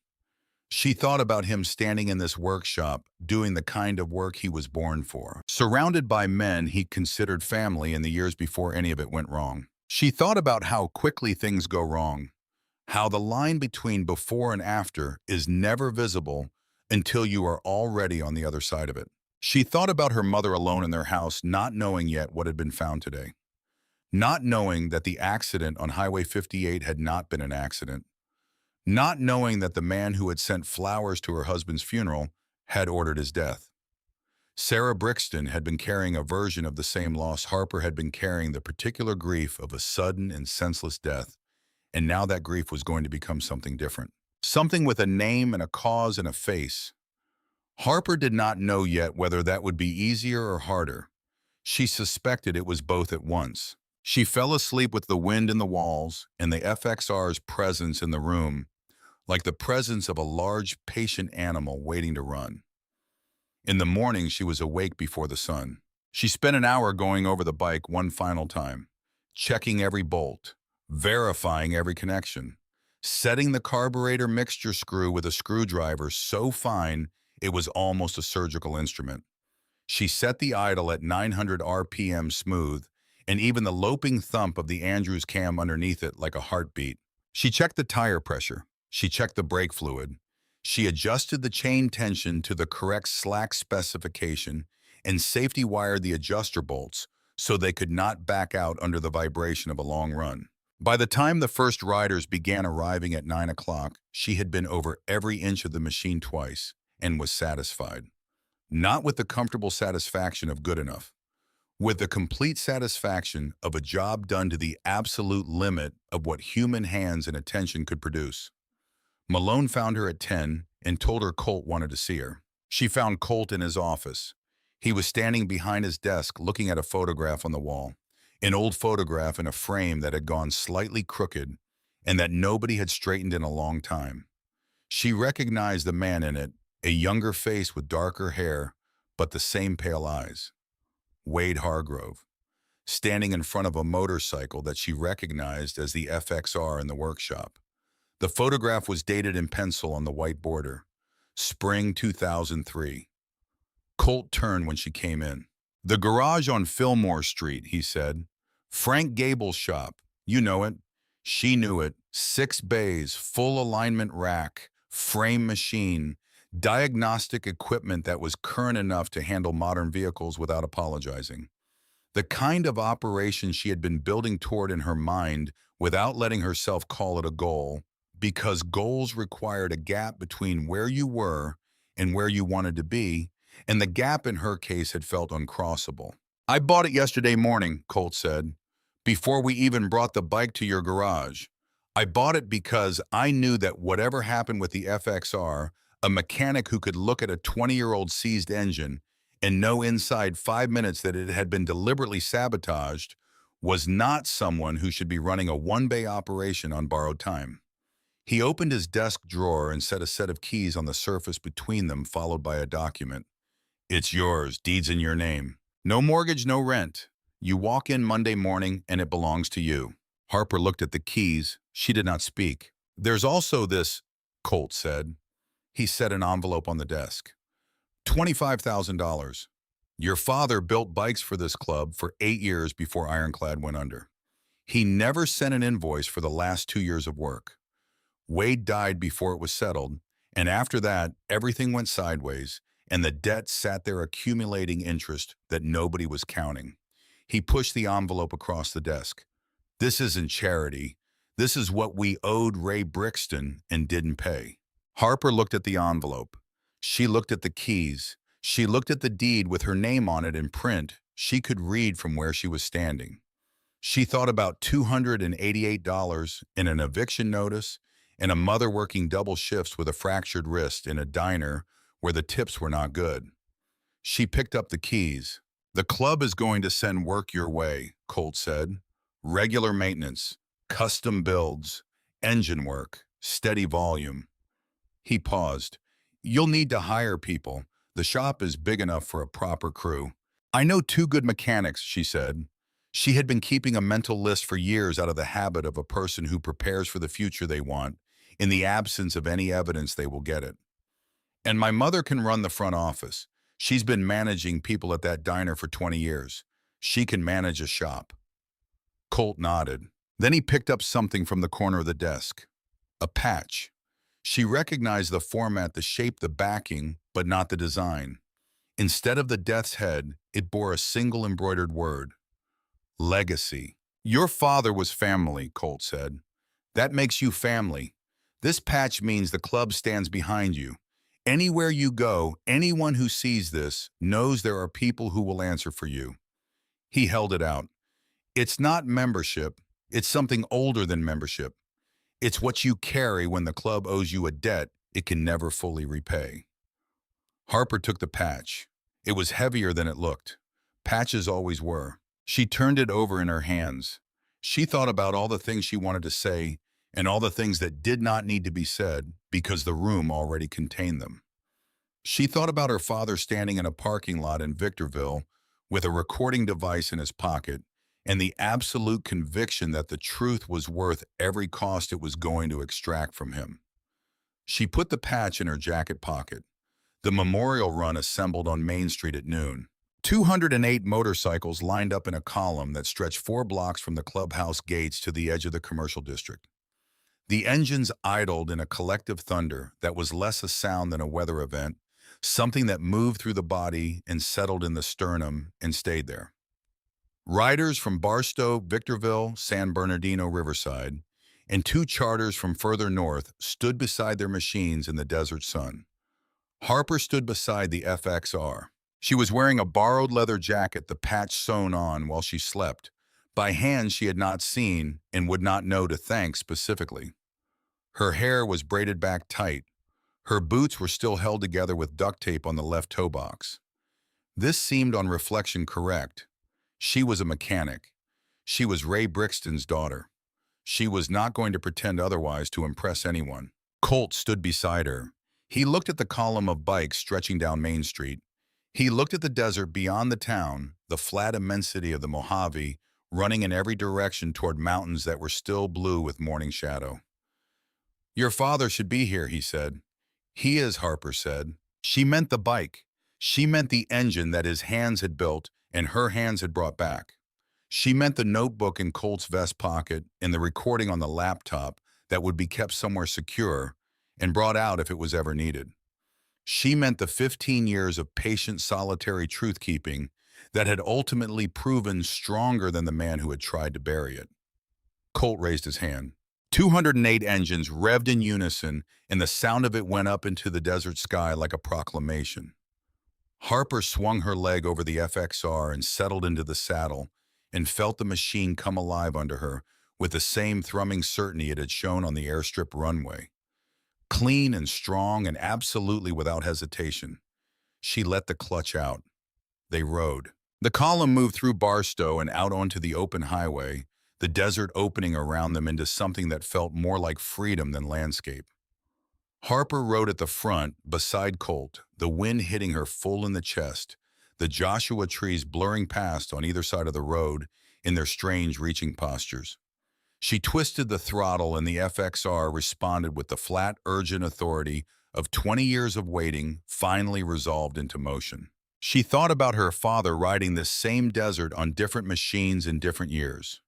[SPEAKER 1] She thought about him standing in this workshop, doing the kind of work he was born for, surrounded by men he considered family in the years before any of it went wrong. She thought about how quickly things go wrong, how the line between before and after is never visible until you are already on the other side of it. She thought about her mother alone in their house, not knowing yet what had been found today. Not knowing that the accident on Highway 58 had not been an accident. Not knowing that the man who had sent flowers to her husband's funeral had ordered his death. Sarah Brixton had been carrying a version of the same loss. Harper had been carrying the particular grief of a sudden and senseless death, and now that grief was going to become something different. Something with a name and a cause and a face. Harper did not know yet whether that would be easier or harder. She suspected it was both at once. She fell asleep with the wind in the walls and the FXR's presence in the room, like the presence of a large, patient animal waiting to run. In the morning, she was awake before the sun. She spent an hour going over the bike one final time, checking every bolt, verifying every connection, setting the carburetor mixture screw with a screwdriver so fine it was almost a surgical instrument. She set the idle at 900 RPM smooth, and even the loping thump of the Andrews cam underneath it like a heartbeat. She checked the tire pressure. She checked the brake fluid. She adjusted the chain tension to the correct slack specification and safety wired the adjuster bolts so they could not back out under the vibration of a long run. By the time the first riders began arriving at 9 o'clock, she had been over every inch of the machine twice and was satisfied. Not with the comfortable satisfaction of good enough, with the complete satisfaction of a job done to the absolute limit of what human hands and attention could produce. Malone found her at 10 and told her Colt wanted to see her. She found Colt in his office. He was standing behind his desk looking at a photograph on the wall, an old photograph in a frame that had gone slightly crooked and that nobody had straightened in a long time. She recognized the man in it, a younger face with darker hair, but the same pale eyes. Wade Hargrove, standing in front of a motorcycle that she recognized as the FXR in the workshop. The photograph was dated in pencil on the white border. Spring 2003. Colt turned when she came in. The garage on Fillmore Street, he said. Frank Gable's shop. You know it. She knew it. 6 bays, full alignment rack, frame machine, diagnostic equipment that was current enough to handle modern vehicles without apologizing. The kind of operation she had been building toward in her mind without letting herself call it a goal, because goals required a gap between where you were and where you wanted to be, and the gap in her case had felt uncrossable. I bought it yesterday morning, Colt said, before we even brought the bike to your garage. I bought it because I knew that whatever happened with the FXR, a mechanic who could look at a 20-year-old seized engine and know inside 5 minutes that it had been deliberately sabotaged, was not someone who should be running a one-bay operation on borrowed time. He opened his desk drawer and set a set of keys on the surface between them, followed by a document. It's yours, deeds in your name. No mortgage, no rent. You walk in Monday morning and it belongs to you. Harper looked at the keys. She did not speak. There's also this, Colt said. He set an envelope on the desk. $25,000. Your father built bikes for this club for 8 years before Ironclad went under. He never sent an invoice for the last 2 years of work. Wade died before it was settled, and after that, everything went sideways, and the debt sat there accumulating interest that nobody was counting. He pushed the envelope across the desk. This isn't charity. This is what we owed Ray Brixton and didn't pay. Harper looked at the envelope. She looked at the keys. She looked at the deed with her name on it in print she could read from where she was standing. She thought about $288 in an eviction notice and a mother working double shifts with a fractured wrist in a diner where the tips were not good. She picked up the keys. "The club is going to send work your way," Colt said. "Regular maintenance, custom builds, engine work, steady volume." He paused. "You'll need to hire people. The shop is big enough for a proper crew." "I know two good mechanics," she said. She had been keeping a mental list for years out of the habit of a person who prepares for the future they want, in the absence of any evidence they will get it. "And my mother can run the front office. She's been managing people at that diner for 20 years. She can manage a shop." Colt nodded. Then he picked up something from the corner of the desk. A patch. She recognized the format, the shape, the backing, but not the design. Instead of the death's head, it bore a single embroidered word. Legacy. "Your father was family," Colt said. "That makes you family. This patch means the club stands behind you. Anywhere you go, anyone who sees this knows there are people who will answer for you." He held it out. "It's not membership. It's something older than membership. It's what you carry when the club owes you a debt it can never fully repay." Harper took the patch. It was heavier than it looked. Patches always were. She turned it over in her hands. She thought about all the things she wanted to say and all the things that did not need to be said because the room already contained them. She thought about her father standing in a parking lot in Victorville with a recording device in his pocket and the absolute conviction that the truth was worth every cost it was going to extract from him. She put the patch in her jacket pocket. The memorial run assembled on Main Street at noon. 208 motorcycles lined up in a column that stretched 4 blocks from the clubhouse gates to the edge of the commercial district. The engines idled in a collective thunder that was less a sound than a weather event, something that moved through the body and settled in the sternum and stayed there. Riders from Barstow, Victorville, San Bernardino, Riverside, and 2 charters from further north stood beside their machines in the desert sun. Harper stood beside the FXR. She was wearing a borrowed leather jacket, the patch sewn on while she slept, by hands she had not seen and would not know to thank specifically. Her hair was braided back tight. Her boots were still held together with duct tape on the left toe box. This seemed on reflection correct. She was a mechanic. She was Ray Brixton's daughter. She was not going to pretend otherwise to impress anyone. Colt stood beside her. He looked at the column of bikes stretching down Main Street. He looked at the desert beyond the town, the flat immensity of the Mojave, running in every direction toward mountains that were still blue with morning shadow. "Your father should be here," he said. "He is," Harper said. She meant the bike. She meant the engine that his hands had built and her hands had brought back. She meant the notebook in Colt's vest pocket and the recording on the laptop that would be kept somewhere secure and brought out if it was ever needed. She meant the 15 years of patient, solitary truth-keeping that had ultimately proven stronger than the man who had tried to bury it. Colt raised his hand. 208 engines revved in unison, and the sound of it went up into the desert sky like a proclamation. Harper swung her leg over the FXR and settled into the saddle and felt the machine come alive under her with the same thrumming certainty it had shown on the airstrip runway. Clean and strong and absolutely without hesitation. She let the clutch out. They rode. The column moved through Barstow and out onto the open highway, the desert opening around them into something that felt more like freedom than landscape. Harper rode at the front, beside Colt, the wind hitting her full in the chest, the Joshua trees blurring past on either side of the road in their strange reaching postures. She twisted the throttle and the FXR responded with the flat, urgent authority of 20 years of waiting finally resolved into motion. She thought about her father riding this same desert on different machines in different years.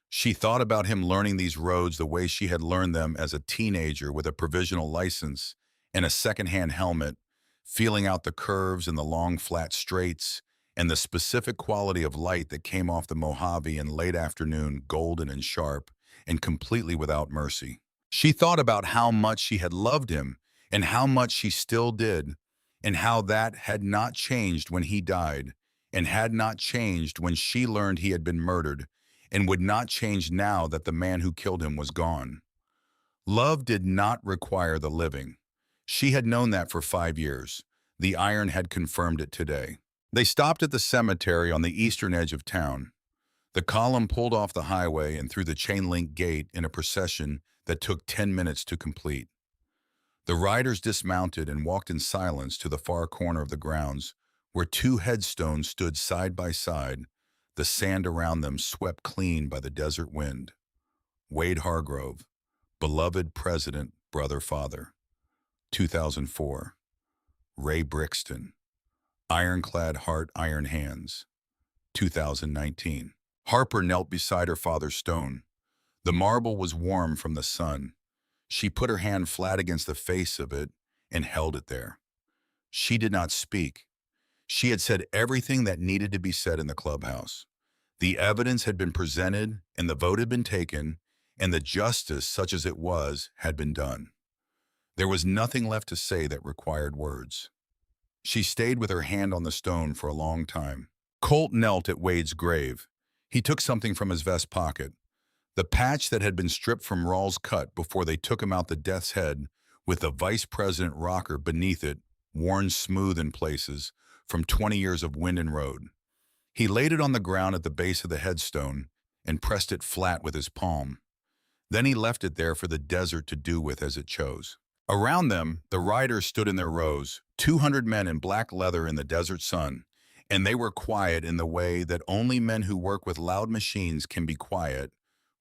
[SPEAKER 1] She thought about him learning these roads the way she had learned them as a teenager with a provisional license and a secondhand helmet, feeling out the curves and the long flat straights and the specific quality of light that came off the Mojave in late afternoon, golden and sharp, and completely without mercy. She thought about how much she had loved him and how much she still did, and how that had not changed when he died, and had not changed when she learned he had been murdered, and would not change now that the man who killed him was gone. Love did not require the living. She had known that for 5 years. The iron had confirmed it today. They stopped at the cemetery on the eastern edge of town. The column pulled off the highway and through the chain-link gate in a procession that took 10 minutes to complete. The riders dismounted and walked in silence to the far corner of the grounds, where two headstones stood side by side, the sand around them swept clean by the desert wind. Wade Hargrove, beloved president, brother, father. 2004. Ray Brixton, ironclad heart, iron hands. 2019. Harper knelt beside her father's stone. The marble was warm from the sun. She put her hand flat against the face of it and held it there. She did not speak. She had said everything that needed to be said in the clubhouse. The evidence had been presented and the vote had been taken, and the justice, such as it was, had been done. There was nothing left to say that required words. She stayed with her hand on the stone for a long time. Colt knelt at Wade's grave. He took something from his vest pocket. The patch that had been stripped from Rawls' cut before they took him out the death's head, with the vice president rocker beneath it, worn smooth in places, from 20 years of wind and road. He laid it on the ground at the base of the headstone and pressed it flat with his palm. Then he left it there for the desert to do with as it chose. Around them, the riders stood in their rows, 200 men in black leather in the desert sun, and they were quiet in the way that only men who work with loud machines can be quiet,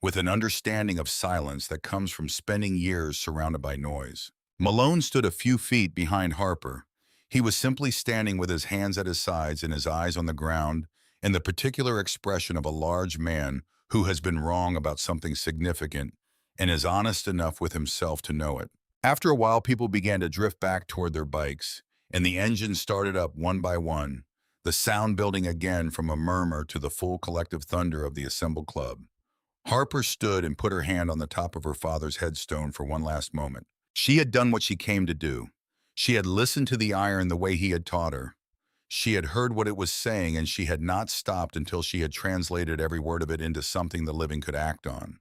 [SPEAKER 1] with an understanding of silence that comes from spending years surrounded by noise. Malone stood a few feet behind Harper. He was simply standing with his hands at his sides and his eyes on the ground, and the particular expression of a large man who has been wrong about something significant and is honest enough with himself to know it. After a while, people began to drift back toward their bikes, and the engines started up one by one, the sound building again from a murmur to the full collective thunder of the assembled club. Harper stood and put her hand on the top of her father's headstone for one last moment. She had done what she came to do. She had listened to the iron the way he had taught her. She had heard what it was saying, and she had not stopped until she had translated every word of it into something the living could act on.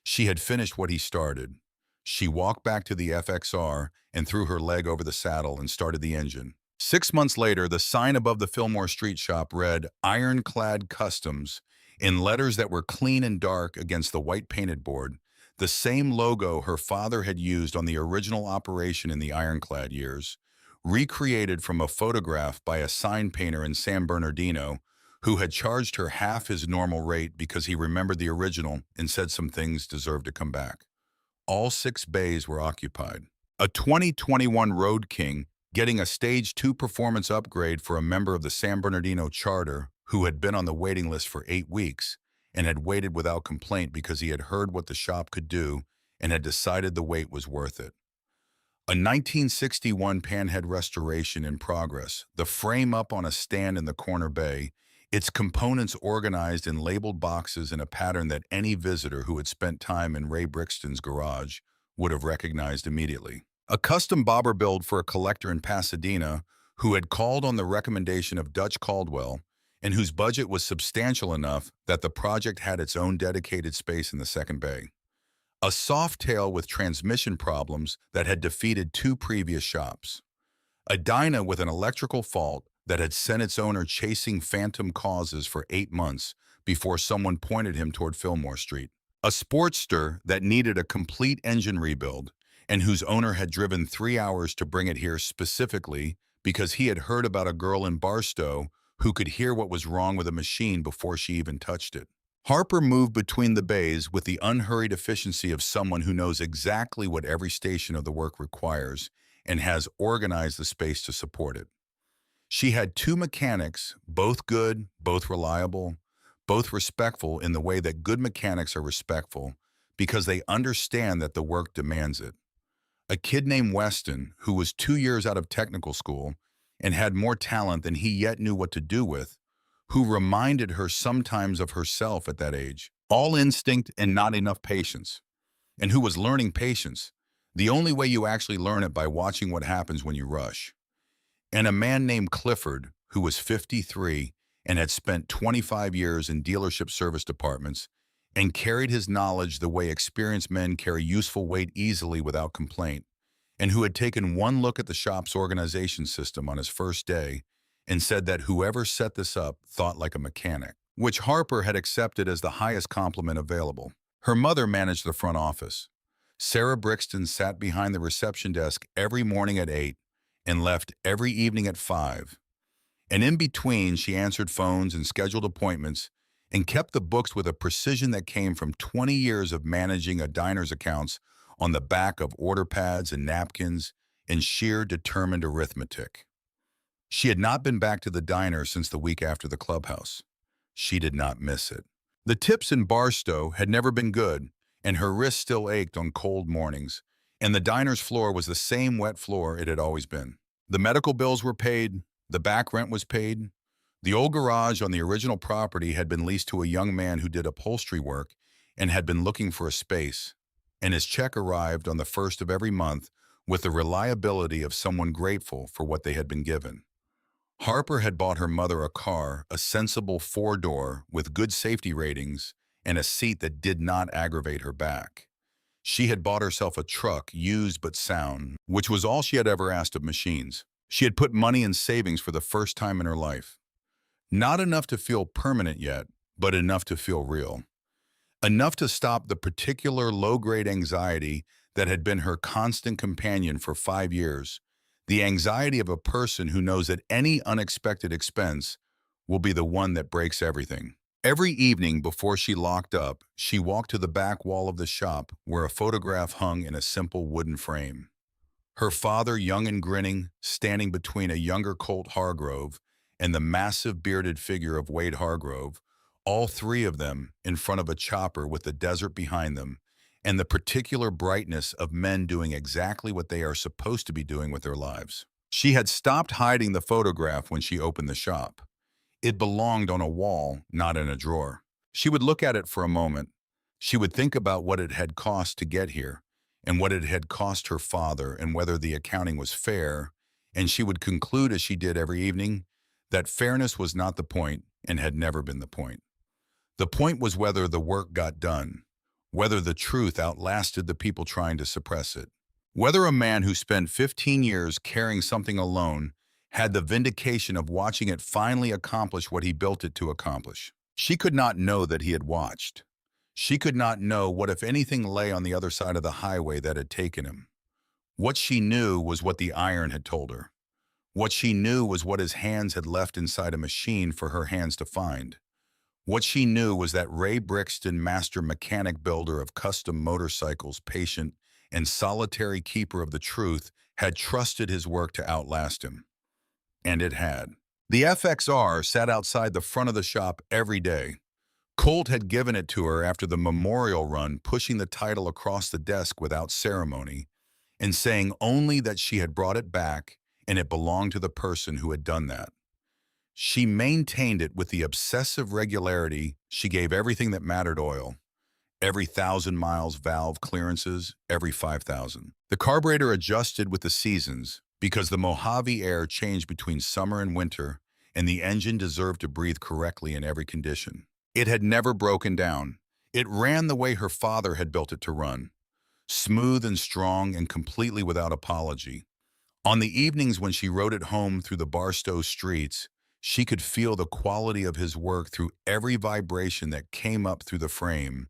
[SPEAKER 1] She had finished what he started. She walked back to the FXR and threw her leg over the saddle and started the engine. 6 months later, the sign above the Fillmore Street shop read Ironclad Customs in letters that were clean and dark against the white painted board, the same logo her father had used on the original operation in the Ironclad years, recreated from a photograph by a sign painter in San Bernardino who had charged her half his normal rate because he remembered the original and said some things deserved to come back. All 6 bays were occupied. A 2021 Road King getting a Stage 2 performance upgrade for a member of the San Bernardino charter who had been on the waiting list for 8 weeks and had waited without complaint because he had heard what the shop could do and had decided the wait was worth it. A 1961 panhead restoration in progress, the frame up on a stand in the corner bay, its components organized in labeled boxes in a pattern that any visitor who had spent time in Ray Brixton's garage would have recognized immediately. A custom bobber build for a collector in Pasadena who had called on the recommendation of Dutch Caldwell and whose budget was substantial enough that the project had its own dedicated space in the second bay. A soft tail with transmission problems that had defeated 2 previous shops. A Dyna with an electrical fault that had sent its owner chasing phantom causes for 8 months before someone pointed him toward Fillmore Street. A Sportster that needed a complete engine rebuild and whose owner had driven 3 hours to bring it here specifically because he had heard about a girl in Barstow who could hear what was wrong with a machine before she even touched it. Harper moved between the bays with the unhurried efficiency of someone who knows exactly what every station of the work requires and has organized the space to support it. She had 2 mechanics, both good, both reliable, both respectful in the way that good mechanics are respectful because they understand that the work demands it. A kid named Weston, who was 2 years out of technical school and had more talent than he yet knew what to do with, who reminded her sometimes of herself at that age. All instinct and not enough patience. And who was learning patience. The only way you actually learn it by watching what happens when you rush. And a man named Clifford, who was 53 and had spent 25 years in dealership service departments and carried his knowledge the way experienced men carry useful weight easily without complaint, and who had taken one look at the shop's organization system on his first day and said that whoever set this up thought like a mechanic, which Harper had accepted as the highest compliment available. Her mother managed the front office. Sarah Brixton sat behind the reception desk every morning at 8 and left every evening at 5. And in between, she answered phones and scheduled appointments and kept the books with a precision that came from 20 years of managing a diner's accounts on the back of order pads and napkins in sheer determined arithmetic. She had not been back to the diner since the week after the clubhouse. She did not miss it. The tips in Barstow had never been good, and her wrist still ached on cold mornings, and the diner's floor was the same wet floor it had always been. The medical bills were paid, the back rent was paid. The old garage on the original property had been leased to a young man who did upholstery work and had been looking for a space, and his check arrived on the first of every month with the reliability of someone grateful for what they had been given. Harper had bought her mother a car, a sensible four-door with good safety ratings and a seat that did not aggravate her back. She had bought herself a truck, used but sound, which was all she had ever asked of machines. She had put money in savings for the first time in her life. Not enough to feel permanent yet, but enough to feel real. Enough to stop the particular low-grade anxiety that had been her constant companion for 5 years, the anxiety of a person who knows that any unexpected expense will be the one that breaks everything. Every evening before she locked up, she walked to the back wall of the shop where a photograph hung in a simple wooden frame. Her father, young and grinning, standing between a younger Colt Hargrove and the massive bearded figure of Wade Hargrove, all three of them in front of a chopper with the desert behind them, and the particular brightness of men doing exactly what they are supposed to be doing with their lives. She had stopped hiding the photograph when she opened the shop. It belonged on a wall, not in a drawer. She would look at it for a moment. She would think about what it had cost to get here, and what it had cost her father, and whether the accounting was fair, and she would conclude, as she did every evening, that fairness was not the point and had never been the point. The point was whether the work got done, whether the truth outlasted the people trying to suppress it, whether a man who spent 15 years carrying something alone had the vindication of watching it finally accomplish what he built it to accomplish. She could not know that he had watched. She could not know what, if anything, lay on the other side of the highway that had taken him. What she knew was what the iron had told her. What she knew was what his hands had left inside a machine for her hands to find. What she knew was that Ray Brixton, master mechanic builder of custom motorcycles, patient and solitary keeper of the truth, had trusted his work to outlast him. And it had. The FXR sat outside the front of the shop every day. Colt had given it to her after the memorial run, pushing the title across the desk without ceremony and saying only that she had brought it back and it belonged to the person who had done that. She maintained it with the obsessive regularity she gave everything that mattered: oil. Every 1,000 miles, valve clearances, every 5,000. The carburetor adjusted with the seasons because the Mojave air changed between summer and winter, and the engine deserved to breathe correctly in every condition. It had never broken down. It ran the way her father had built it to run, smooth and strong and completely without apology. On the evenings when she rode it home through the Barstow streets, she could feel the quality of his work through every vibration that came up through the frame,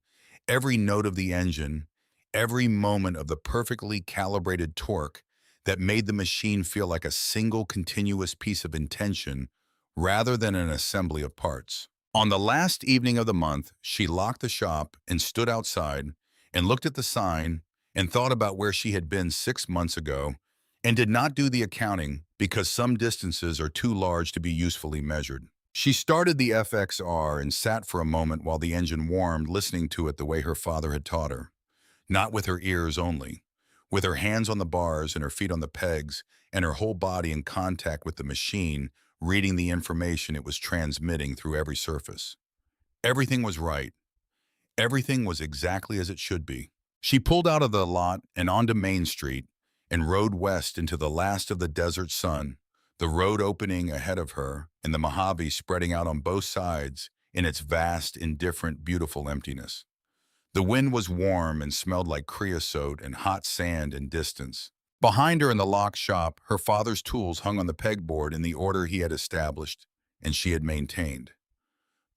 [SPEAKER 1] every note of the engine, every moment of the perfectly calibrated torque that made the machine feel like a single continuous piece of intention rather than an assembly of parts. On the last evening of the month, she locked the shop and stood outside and looked at the sign and thought about where she had been 6 months ago and did not do the accounting because some distances are too large to be usefully measured. She started the FXR and sat for a moment while the engine warmed, listening to it the way her father had taught her. Not with her ears only, with her hands on the bars and her feet on the pegs, and her whole body in contact with the machine, reading the information it was transmitting through every surface. Everything was right. Everything was exactly as it should be. She pulled out of the lot and onto Main Street and rode west into the last of the desert sun, the road opening ahead of her and the Mojave spreading out on both sides in its vast, indifferent, beautiful emptiness. The wind was warm and smelled like creosote and hot sand and distance. Behind her in the lock shop, her father's tools hung on the pegboard in the order he had established and she had maintained.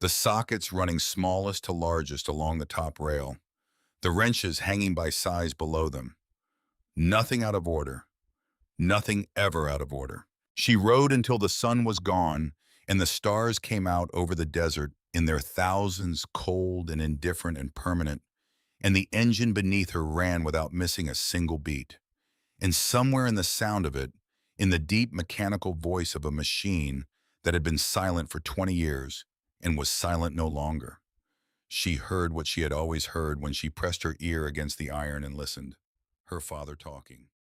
[SPEAKER 1] The sockets running smallest to largest along the top rail, the wrenches hanging by size below them. Nothing out of order, nothing ever out of order. She rode until the sun was gone and the stars came out over the desert in their thousands, cold and indifferent and permanent, and the engine beneath her ran without missing a single beat. And somewhere in the sound of it, in the deep mechanical voice of a machine that had been silent for 20 years and was silent no longer, she heard what she had always heard when she pressed her ear against the iron and listened, her father talking.